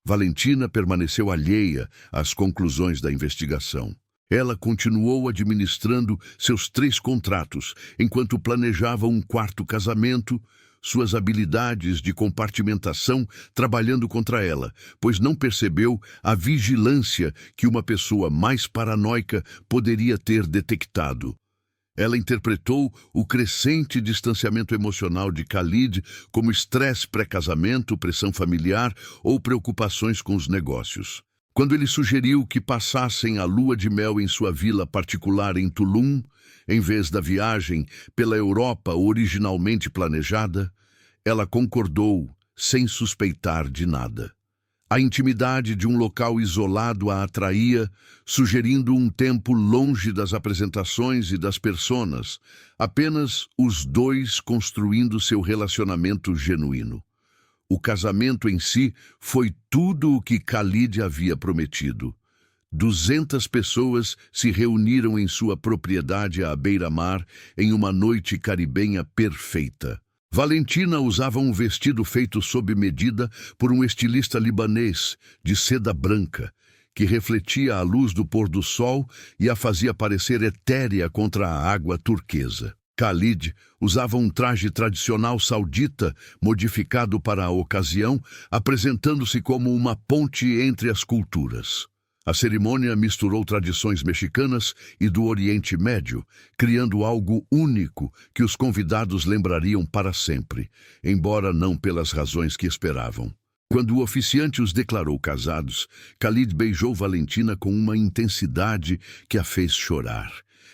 Valentina permaneceu alheia às conclusões da investigação. Ela continuou administrando seus 3 contratos, enquanto planejava um 4º casamento, suas habilidades de compartimentação trabalhando contra ela, pois não percebeu a vigilância que uma pessoa mais paranoica poderia ter detectado. Ela interpretou o crescente distanciamento emocional de Khalid como estresse pré-casamento, pressão familiar ou preocupações com os negócios. Quando ele sugeriu que passassem a lua de mel em sua vila particular em Tulum, em vez da viagem pela Europa originalmente planejada, ela concordou sem suspeitar de nada. A intimidade de um local isolado a atraía, sugerindo um tempo longe das apresentações e das personas, apenas os dois construindo seu relacionamento genuíno. O casamento em si foi tudo o que Khalid havia prometido. 200 pessoas se reuniram em sua propriedade à beira-mar em uma noite caribenha perfeita. Valentina usava um vestido feito sob medida por um estilista libanês, de seda branca, que refletia a luz do pôr do sol e a fazia parecer etérea contra a água turquesa. Khalid usava um traje tradicional saudita, modificado para a ocasião, apresentando-se como uma ponte entre as culturas. A cerimônia misturou tradições mexicanas e do Oriente Médio, criando algo único que os convidados lembrariam para sempre, embora não pelas razões que esperavam. Quando o oficiante os declarou casados, Khalid beijou Valentina com uma intensidade que a fez chorar.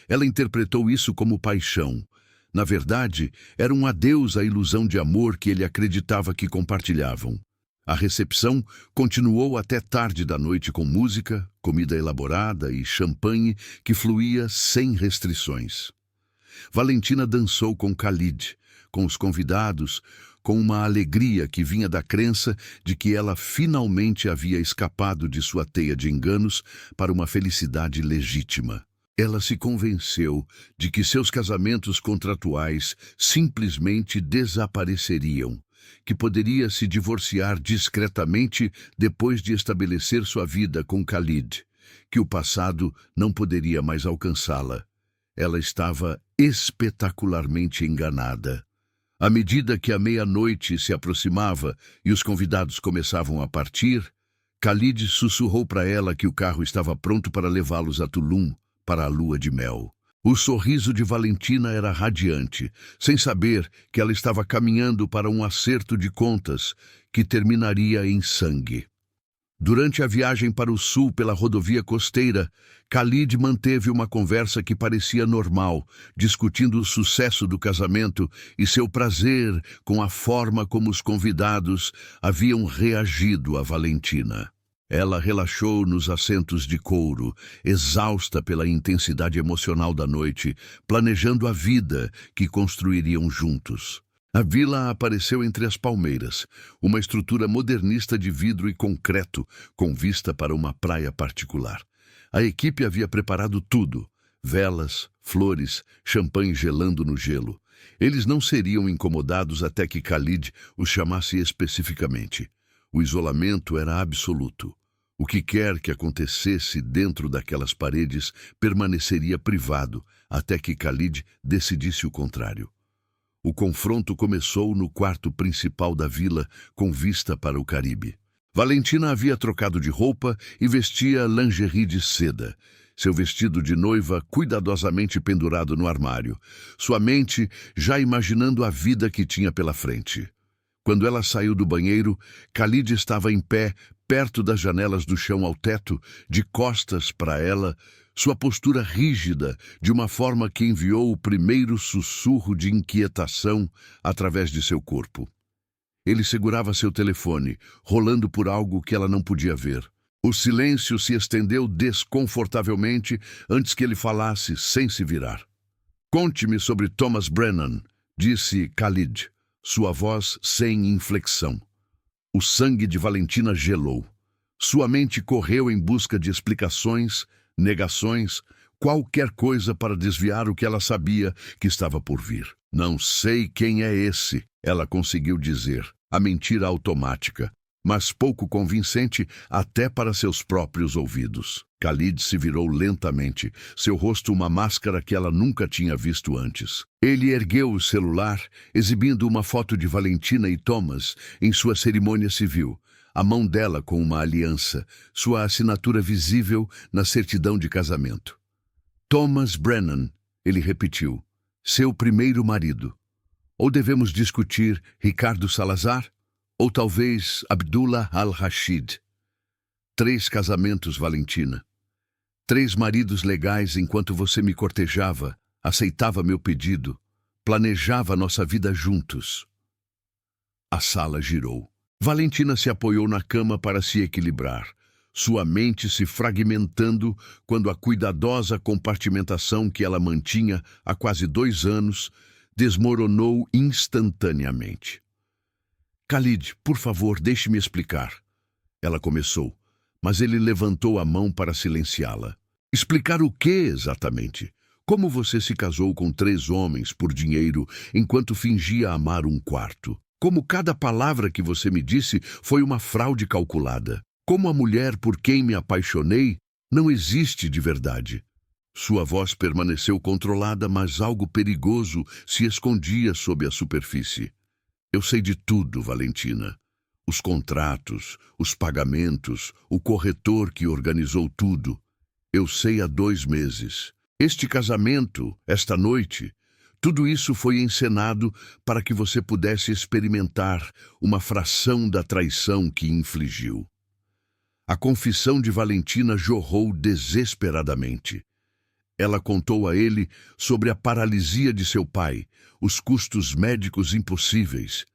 Ela interpretou isso como paixão. Na verdade, era um adeus à ilusão de amor que ele acreditava que compartilhavam. A recepção continuou até tarde da noite com música, comida elaborada e champanhe que fluía sem restrições. Valentina dançou com Khalid, com os convidados, com uma alegria que vinha da crença de que ela finalmente havia escapado de sua teia de enganos para uma felicidade legítima. Ela se convenceu de que seus casamentos contratuais simplesmente desapareceriam, que poderia se divorciar discretamente depois de estabelecer sua vida com Khalid, que o passado não poderia mais alcançá-la. Ela estava espetacularmente enganada. À medida que a meia-noite se aproximava e os convidados começavam a partir, Khalid sussurrou para ela que o carro estava pronto para levá-los a Tulum para a lua de mel. O sorriso de Valentina era radiante, sem saber que ela estava caminhando para um acerto de contas que terminaria em sangue. Durante a viagem para o sul pela rodovia costeira, Khalid manteve uma conversa que parecia normal, discutindo o sucesso do casamento e seu prazer com a forma como os convidados haviam reagido a Valentina. Ela relaxou nos assentos de couro, exausta pela intensidade emocional da noite, planejando a vida que construiriam juntos. A vila apareceu entre as palmeiras, uma estrutura modernista de vidro e concreto, com vista para uma praia particular. A equipe havia preparado tudo: velas, flores, champanhe gelando no gelo. Eles não seriam incomodados até que Khalid os chamasse especificamente. O isolamento era absoluto. O que quer que acontecesse dentro daquelas paredes permaneceria privado até que Khalid decidisse o contrário. O confronto começou no quarto principal da vila, com vista para o Caribe. Valentina havia trocado de roupa e vestia lingerie de seda, seu vestido de noiva cuidadosamente pendurado no armário, sua mente já imaginando a vida que tinha pela frente. Quando ela saiu do banheiro, Khalid estava em pé, perto das janelas do chão ao teto, de costas para ela, sua postura rígida, de uma forma que enviou o primeiro sussurro de inquietação através de seu corpo. Ele segurava seu telefone, rolando por algo que ela não podia ver. O silêncio se estendeu desconfortavelmente antes que ele falasse, sem se virar. "Conte-me sobre Thomas Brennan", disse Khalid, sua voz sem inflexão. O sangue de Valentina gelou. Sua mente correu em busca de explicações, negações, qualquer coisa para desviar o que ela sabia que estava por vir. "Não sei quem é esse", ela conseguiu dizer, a mentira automática, mas pouco convincente até para seus próprios ouvidos. Khalid se virou lentamente, seu rosto uma máscara que ela nunca tinha visto antes. Ele ergueu o celular, exibindo uma foto de Valentina e Thomas em sua cerimônia civil, a mão dela com uma aliança, sua assinatura visível na certidão de casamento. "Thomas Brennan", ele repetiu, "seu primeiro marido. Ou devemos discutir Ricardo Salazar? Ou talvez Abdullah al-Rashid. 3 casamentos, Valentina. 3 maridos legais enquanto você me cortejava, aceitava meu pedido, planejava nossa vida juntos." A sala girou. Valentina se apoiou na cama para se equilibrar, sua mente se fragmentando quando a cuidadosa compartimentação que ela mantinha há quase 2 anos desmoronou instantaneamente. "Khalid, por favor, deixe-me explicar." Ela começou, mas ele levantou a mão para silenciá-la. "Explicar o quê exatamente? Como você se casou com 3 homens por dinheiro enquanto fingia amar um quarto? Como cada palavra que você me disse foi uma fraude calculada? Como a mulher por quem me apaixonei não existe de verdade?" Sua voz permaneceu controlada, mas algo perigoso se escondia sob a superfície. "Eu sei de tudo, Valentina. Os contratos, os pagamentos, o corretor que organizou tudo. Eu sei há 2 meses. Este casamento, esta noite, tudo isso foi encenado para que você pudesse experimentar uma fração da traição que infligiu." A confissão de Valentina jorrou desesperadamente. Ela contou a ele sobre a paralisia de seu pai, os custos médicos impossíveis,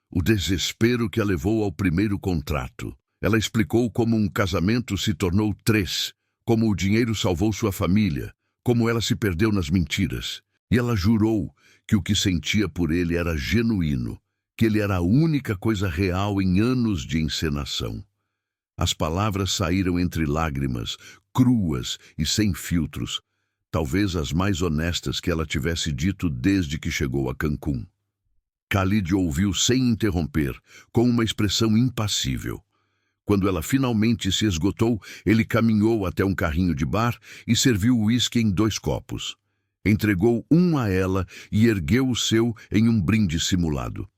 o desespero que a levou ao primeiro contrato. Ela explicou como um casamento se tornou 3, como o dinheiro salvou sua família, como ela se perdeu nas mentiras. E ela jurou que o que sentia por ele era genuíno, que ele era a única coisa real em anos de encenação. As palavras saíram entre lágrimas, cruas e sem filtros, talvez as mais honestas que ela tivesse dito desde que chegou a Cancún. Khalid ouviu sem interromper, com uma expressão impassível. Quando ela finalmente se esgotou, ele caminhou até um carrinho de bar e serviu o uísque em 2 copos. Entregou um a ela e ergueu o seu em um brinde simulado.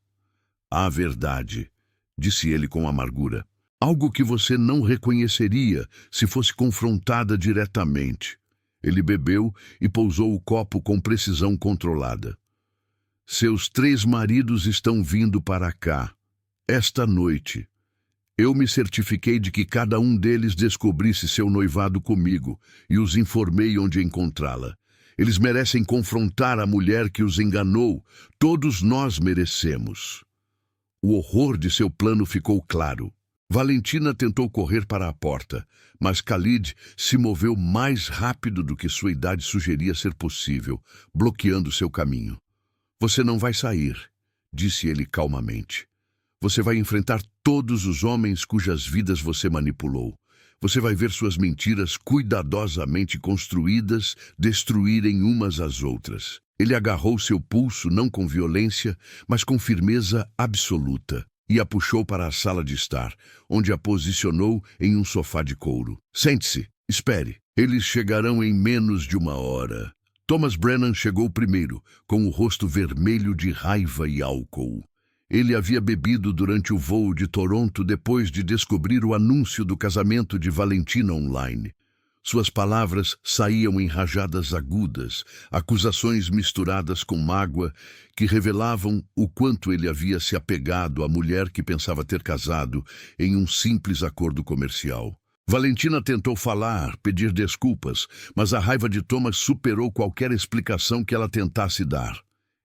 "A verdade", disse ele com amargura. "Algo que você não reconheceria se fosse confrontada diretamente." Ele bebeu e pousou o copo com precisão controlada. "Seus 3 maridos estão vindo para cá, esta noite. Eu me certifiquei de que cada um deles descobrisse seu noivado comigo e os informei onde encontrá-la. Eles merecem confrontar a mulher que os enganou. Todos nós merecemos." O horror de seu plano ficou claro. Valentina tentou correr para a porta, mas Khalid se moveu mais rápido do que sua idade sugeria ser possível, bloqueando seu caminho. "Você não vai sair", disse ele calmamente. "Você vai enfrentar todos os homens cujas vidas você manipulou. Você vai ver suas mentiras cuidadosamente construídas destruírem umas às outras." Ele agarrou seu pulso não com violência, mas com firmeza absoluta. e a puxou para a sala de estar, onde a posicionou em um sofá de couro. Sente-se, espere. Eles chegarão em menos de 1 hora. Thomas Brennan chegou primeiro, com o rosto vermelho de raiva e álcool. Ele havia bebido durante o voo de Toronto depois de descobrir o anúncio do casamento de Valentina online. Suas palavras saíam em rajadas agudas, acusações misturadas com mágoa que revelavam o quanto ele havia se apegado à mulher que pensava ter casado em um simples acordo comercial. Valentina tentou falar, pedir desculpas, mas a raiva de Thomas superou qualquer explicação que ela tentasse dar.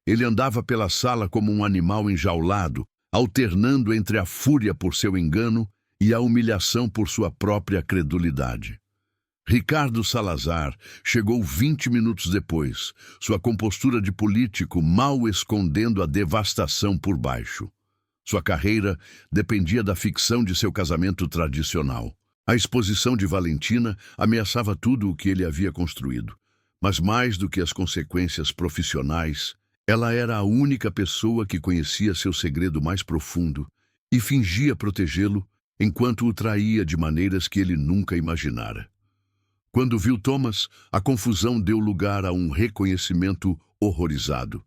Ele andava pela sala como um animal enjaulado, alternando entre a fúria por seu engano e a humilhação por sua própria credulidade. Ricardo Salazar chegou 20 minutos depois, sua compostura de político mal escondendo a devastação por baixo. Sua carreira dependia da ficção de seu casamento tradicional. A exposição de Valentina ameaçava tudo o que ele havia construído, mas mais do que as consequências profissionais, ela era a única pessoa que conhecia seu segredo mais profundo e fingia protegê-lo enquanto o traía de maneiras que ele nunca imaginara. Quando viu Thomas, a confusão deu lugar a um reconhecimento horrorizado.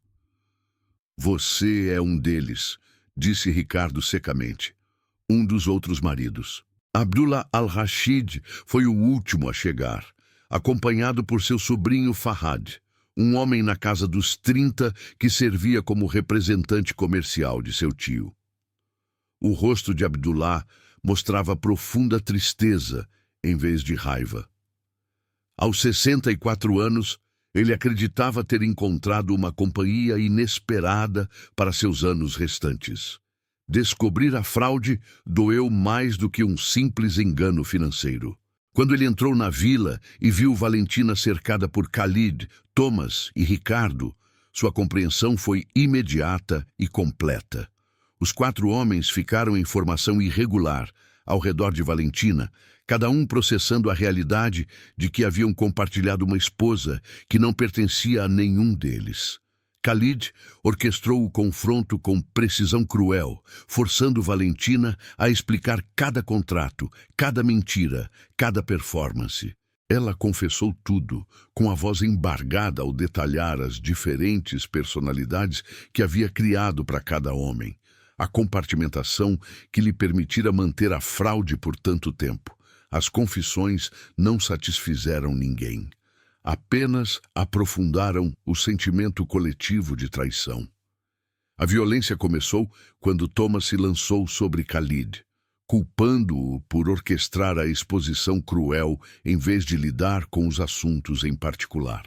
Você é um deles, disse Ricardo secamente, um dos outros maridos. Abdullah al-Rashid foi o último a chegar, acompanhado por seu sobrinho Fahad, um homem na casa dos 30 que servia como representante comercial de seu tio. O rosto de Abdullah mostrava profunda tristeza em vez de raiva. Aos 64 anos, ele acreditava ter encontrado uma companhia inesperada para seus anos restantes. Descobrir a fraude doeu mais do que um simples engano financeiro. Quando ele entrou na vila e viu Valentina cercada por Khalid, Thomas e Ricardo, sua compreensão foi imediata e completa. Os 4 homens ficaram em formação irregular ao redor de Valentina, cada um processando a realidade de que haviam compartilhado uma esposa que não pertencia a nenhum deles. Khalid orquestrou o confronto com precisão cruel, forçando Valentina a explicar cada contrato, cada mentira, cada performance. Ela confessou tudo, com a voz embargada ao detalhar as diferentes personalidades que havia criado para cada homem. A compartimentação que lhe permitira manter a fraude por tanto tempo. As confissões não satisfizeram ninguém. Apenas aprofundaram o sentimento coletivo de traição. A violência começou quando Thomas se lançou sobre Khalid, culpando-o por orquestrar a exposição cruel em vez de lidar com os assuntos em particular.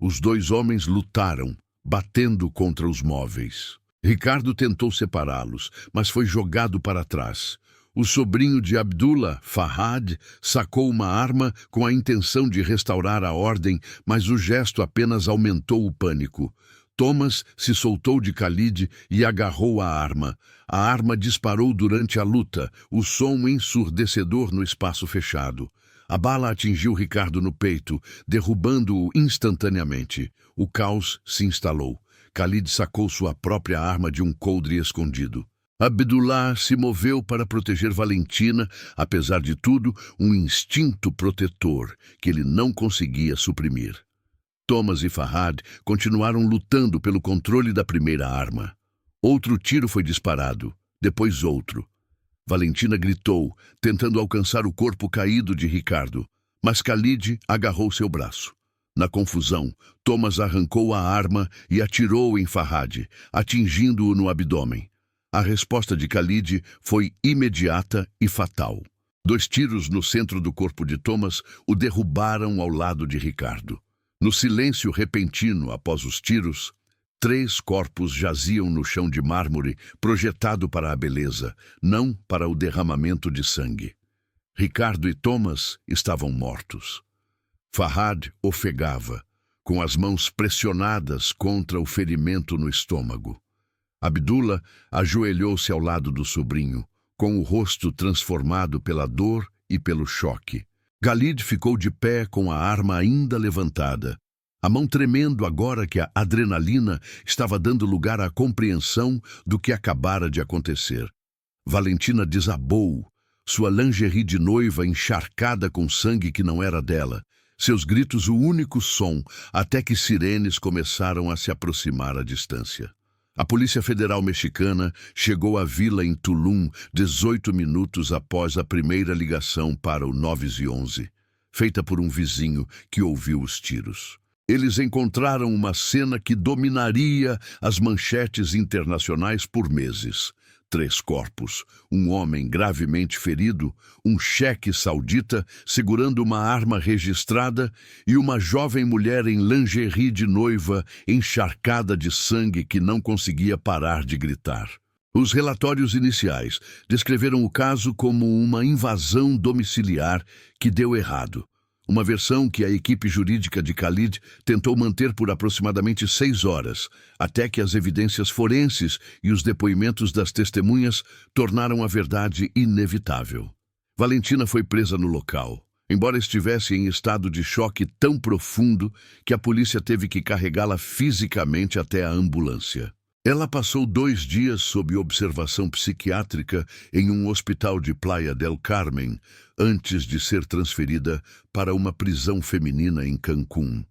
Os 2 homens lutaram, batendo contra os móveis. Ricardo tentou separá-los, mas foi jogado para trás. O sobrinho de Abdullah, Fahad, sacou uma arma com a intenção de restaurar a ordem, mas o gesto apenas aumentou o pânico. Thomas se soltou de Khalid e agarrou a arma. A arma disparou durante a luta, o som ensurdecedor no espaço fechado. A bala atingiu Ricardo no peito, derrubando-o instantaneamente. O caos se instalou. Khalid sacou sua própria arma de um coldre escondido. Abdullah se moveu para proteger Valentina, apesar de tudo, um instinto protetor que ele não conseguia suprimir. Thomas e Fahad continuaram lutando pelo controle da primeira arma. Outro tiro foi disparado, depois outro. Valentina gritou, tentando alcançar o corpo caído de Ricardo, mas Khalid agarrou seu braço. Na confusão, Thomas arrancou a arma e atirou em Fahad, atingindo-o no abdômen. A resposta de Khalid foi imediata e fatal. 2 tiros no centro do corpo de Thomas o derrubaram ao lado de Ricardo. No silêncio repentino após os tiros, 3 corpos jaziam no chão de mármore projetado para a beleza, não para o derramamento de sangue. Ricardo e Thomas estavam mortos. Fahad ofegava, com as mãos pressionadas contra o ferimento no estômago. Abdullah ajoelhou-se ao lado do sobrinho, com o rosto transformado pela dor e pelo choque. Khalid ficou de pé com a arma ainda levantada, a mão tremendo agora que a adrenalina estava dando lugar à compreensão do que acabara de acontecer. Valentina desabou, sua lingerie de noiva encharcada com sangue que não era dela, seus gritos o único som, até que sirenes começaram a se aproximar à distância. A Polícia Federal Mexicana chegou à vila em Tulum 18 minutos após a primeira ligação para o 911, feita por um vizinho que ouviu os tiros. Eles encontraram uma cena que dominaria as manchetes internacionais por meses. 3 corpos, um homem gravemente ferido, um cheque saudita segurando uma arma registrada e uma jovem mulher em lingerie de noiva encharcada de sangue que não conseguia parar de gritar. Os relatórios iniciais descreveram o caso como uma invasão domiciliar que deu errado. Uma versão que a equipe jurídica de Khalid tentou manter por aproximadamente 6 horas, até que as evidências forenses e os depoimentos das testemunhas tornaram a verdade inevitável. Valentina foi presa no local, embora estivesse em estado de choque tão profundo que a polícia teve que carregá-la fisicamente até a ambulância. Ela passou 2 dias sob observação psiquiátrica em um hospital de Playa del Carmen, antes de ser transferida para uma prisão feminina em Cancún.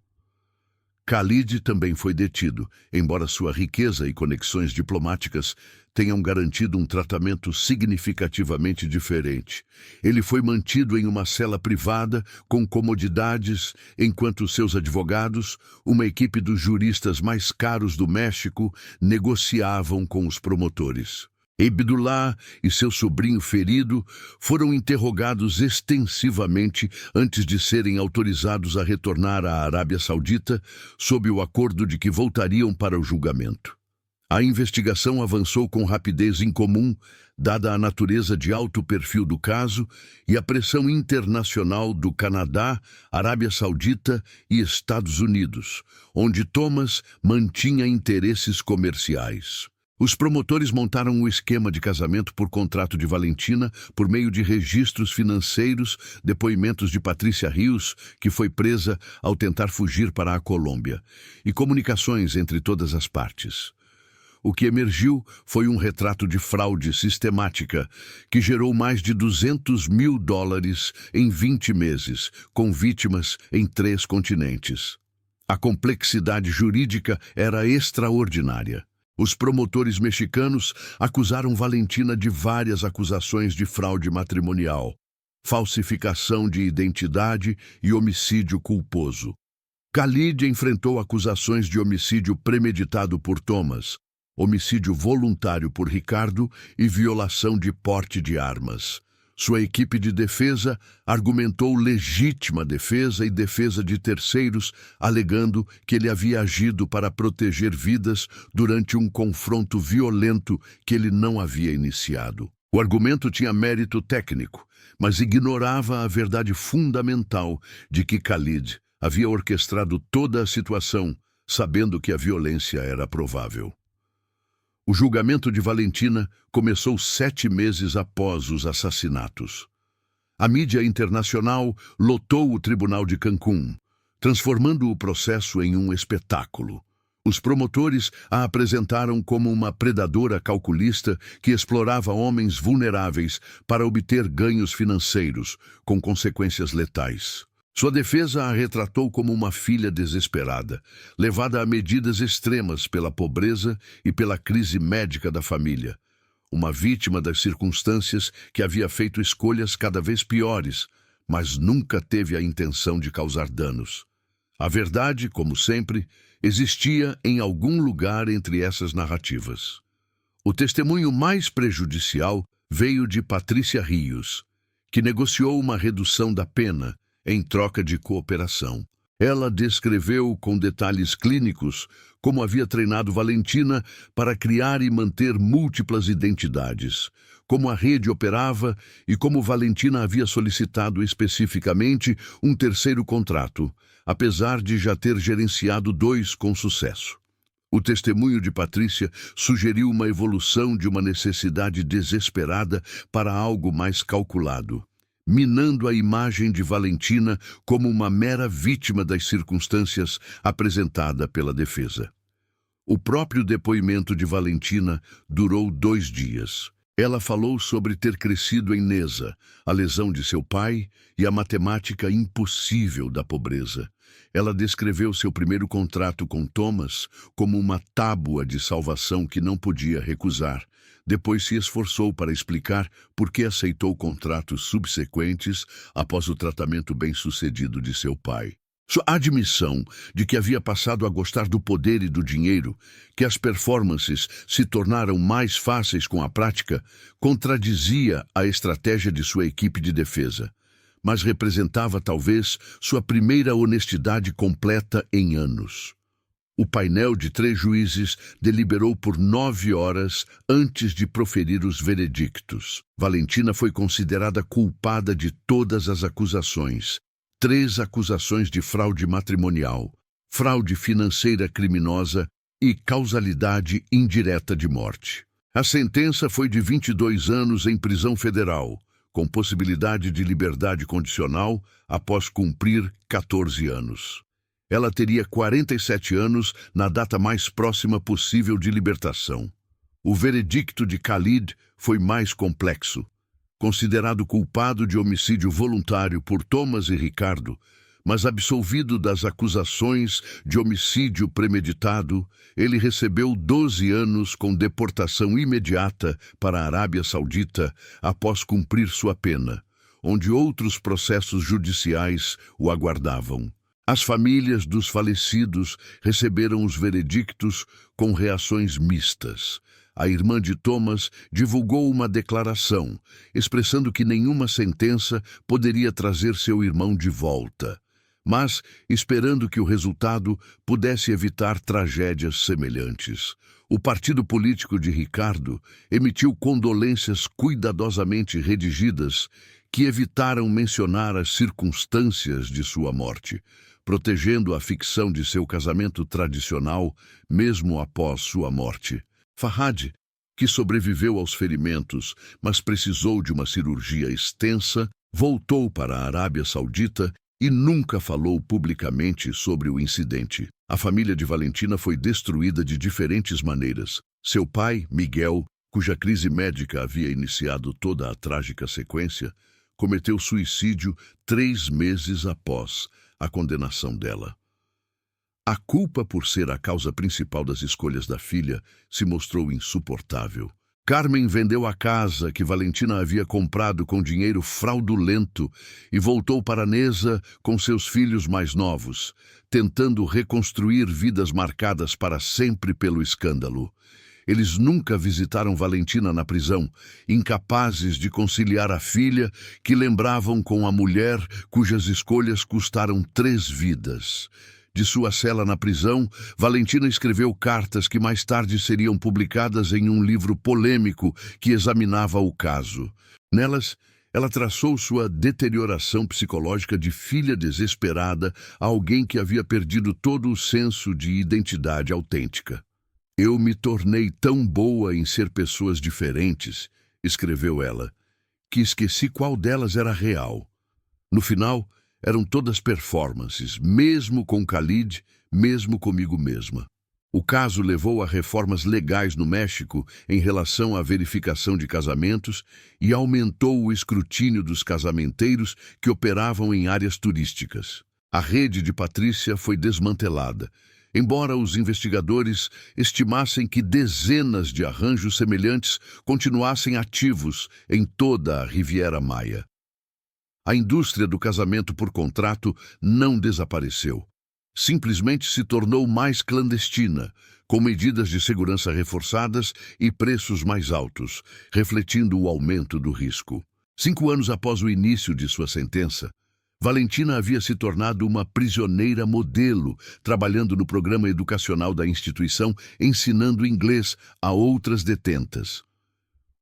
Khalid também foi detido, embora sua riqueza e conexões diplomáticas tenham garantido um tratamento significativamente diferente. Ele foi mantido em uma cela privada com comodidades, enquanto seus advogados, uma equipe dos juristas mais caros do México, negociavam com os promotores. Abdullah e seu sobrinho ferido foram interrogados extensivamente antes de serem autorizados a retornar à Arábia Saudita, sob o acordo de que voltariam para o julgamento. A investigação avançou com rapidez incomum, dada a natureza de alto perfil do caso e a pressão internacional do Canadá, Arábia Saudita e Estados Unidos, onde Thomas mantinha interesses comerciais. Os promotores montaram um esquema de casamento por contrato de Valentina por meio de registros financeiros, depoimentos de Patrícia Rios, que foi presa ao tentar fugir para a Colômbia, e comunicações entre todas as partes. O que emergiu foi um retrato de fraude sistemática que gerou mais de $200 mil em 20 meses, com vítimas em 3 continentes. A complexidade jurídica era extraordinária. Os promotores mexicanos acusaram Valentina de várias acusações de fraude matrimonial, falsificação de identidade e homicídio culposo. Khalid enfrentou acusações de homicídio premeditado por Thomas, homicídio voluntário por Ricardo e violação de porte de armas. Sua equipe de defesa argumentou legítima defesa e defesa de terceiros, alegando que ele havia agido para proteger vidas durante um confronto violento que ele não havia iniciado. O argumento tinha mérito técnico, mas ignorava a verdade fundamental de que Khalid havia orquestrado toda a situação, sabendo que a violência era provável. O julgamento de Valentina começou 7 meses após os assassinatos. A mídia internacional lotou o Tribunal de Cancún, transformando o processo em um espetáculo. Os promotores a apresentaram como uma predadora calculista que explorava homens vulneráveis para obter ganhos financeiros, com consequências letais. Sua defesa a retratou como uma filha desesperada, levada a medidas extremas pela pobreza e pela crise médica da família. Uma vítima das circunstâncias que havia feito escolhas cada vez piores, mas nunca teve a intenção de causar danos. A verdade, como sempre, existia em algum lugar entre essas narrativas. O testemunho mais prejudicial veio de Patrícia Rios, que negociou uma redução da pena em troca de cooperação. Ela descreveu com detalhes clínicos como havia treinado Valentina para criar e manter múltiplas identidades, como a rede operava e como Valentina havia solicitado especificamente um terceiro contrato, apesar de já ter gerenciado 2 com sucesso. O testemunho de Patrícia sugeriu uma evolução de uma necessidade desesperada para algo mais calculado. minando a imagem de Valentina como uma mera vítima das circunstâncias apresentada pela defesa. O próprio depoimento de Valentina durou 2 dias. Ela falou sobre ter crescido em Neza, a lesão de seu pai e a matemática impossível da pobreza. Ela descreveu seu primeiro contrato com Thomas como uma tábua de salvação que não podia recusar. Depois se esforçou para explicar por que aceitou contratos subsequentes após o tratamento bem-sucedido de seu pai. Sua admissão de que havia passado a gostar do poder e do dinheiro, que as performances se tornaram mais fáceis com a prática, contradizia a estratégia de sua equipe de defesa, mas representava talvez sua primeira honestidade completa em anos. O painel de 3 juízes deliberou por 9 horas antes de proferir os veredictos. Valentina foi considerada culpada de todas as acusações. 3 acusações de fraude matrimonial, fraude financeira criminosa e causalidade indireta de morte. A sentença foi de 22 anos em prisão federal, com possibilidade de liberdade condicional após cumprir 14 anos. Ela teria 47 anos na data mais próxima possível de libertação. O veredicto de Khalid foi mais complexo. Considerado culpado de homicídio voluntário por Thomas e Ricardo, mas absolvido das acusações de homicídio premeditado, ele recebeu 12 anos com deportação imediata para a Arábia Saudita após cumprir sua pena, onde outros processos judiciais o aguardavam. As famílias dos falecidos receberam os veredictos com reações mistas. A irmã de Thomas divulgou uma declaração, expressando que nenhuma sentença poderia trazer seu irmão de volta, mas esperando que o resultado pudesse evitar tragédias semelhantes. O partido político de Ricardo emitiu condolências cuidadosamente redigidas que evitaram mencionar as circunstâncias de sua morte, protegendo a ficção de seu casamento tradicional mesmo após sua morte. Farhad, que sobreviveu aos ferimentos, mas precisou de uma cirurgia extensa, voltou para a Arábia Saudita e nunca falou publicamente sobre o incidente. A família de Valentina foi destruída de diferentes maneiras. Seu pai, Miguel, cuja crise médica havia iniciado toda a trágica sequência, cometeu suicídio 3 meses após a condenação dela. A culpa por ser a causa principal das escolhas da filha se mostrou insuportável. Carmen vendeu a casa que Valentina havia comprado com dinheiro fraudulento e voltou para Neza com seus filhos mais novos, tentando reconstruir vidas marcadas para sempre pelo escândalo. Eles nunca visitaram Valentina na prisão, incapazes de conciliar a filha que lembravam com a mulher cujas escolhas custaram 3 vidas. De sua cela na prisão, Valentina escreveu cartas que mais tarde seriam publicadas em um livro polêmico que examinava o caso. Nelas, ela traçou sua deterioração psicológica de filha desesperada a alguém que havia perdido todo o senso de identidade autêntica. "Eu me tornei tão boa em ser pessoas diferentes", escreveu ela, "que esqueci qual delas era real. No final, eram todas performances, mesmo com Khalid, mesmo comigo mesma." O caso levou a reformas legais no México em relação à verificação de casamentos e aumentou o escrutínio dos casamenteiros que operavam em áreas turísticas. A rede de Patrícia foi desmantelada, embora os investigadores estimassem que dezenas de arranjos semelhantes continuassem ativos em toda a Riviera Maia. A indústria do casamento por contrato não desapareceu. Simplesmente se tornou mais clandestina, com medidas de segurança reforçadas e preços mais altos, refletindo o aumento do risco. 5 anos após o início de sua sentença, Valentina havia se tornado uma prisioneira modelo, trabalhando no programa educacional da instituição, ensinando inglês a outras detentas.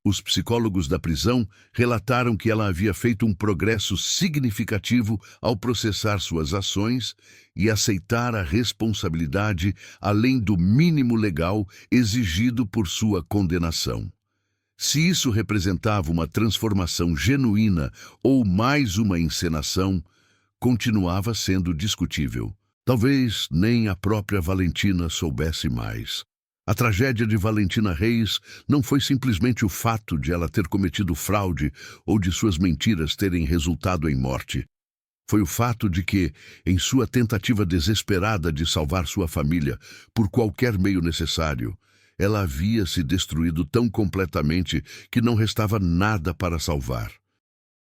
Os psicólogos da prisão relataram que ela havia feito um progresso significativo ao processar suas ações e aceitar a responsabilidade além do mínimo legal exigido por sua condenação. Se isso representava uma transformação genuína ou mais uma encenação, continuava sendo discutível. Talvez nem a própria Valentina soubesse mais. A tragédia de Valentina Reis não foi simplesmente o fato de ela ter cometido fraude ou de suas mentiras terem resultado em morte. Foi o fato de que, em sua tentativa desesperada de salvar sua família por qualquer meio necessário, ela havia se destruído tão completamente que não restava nada para salvar.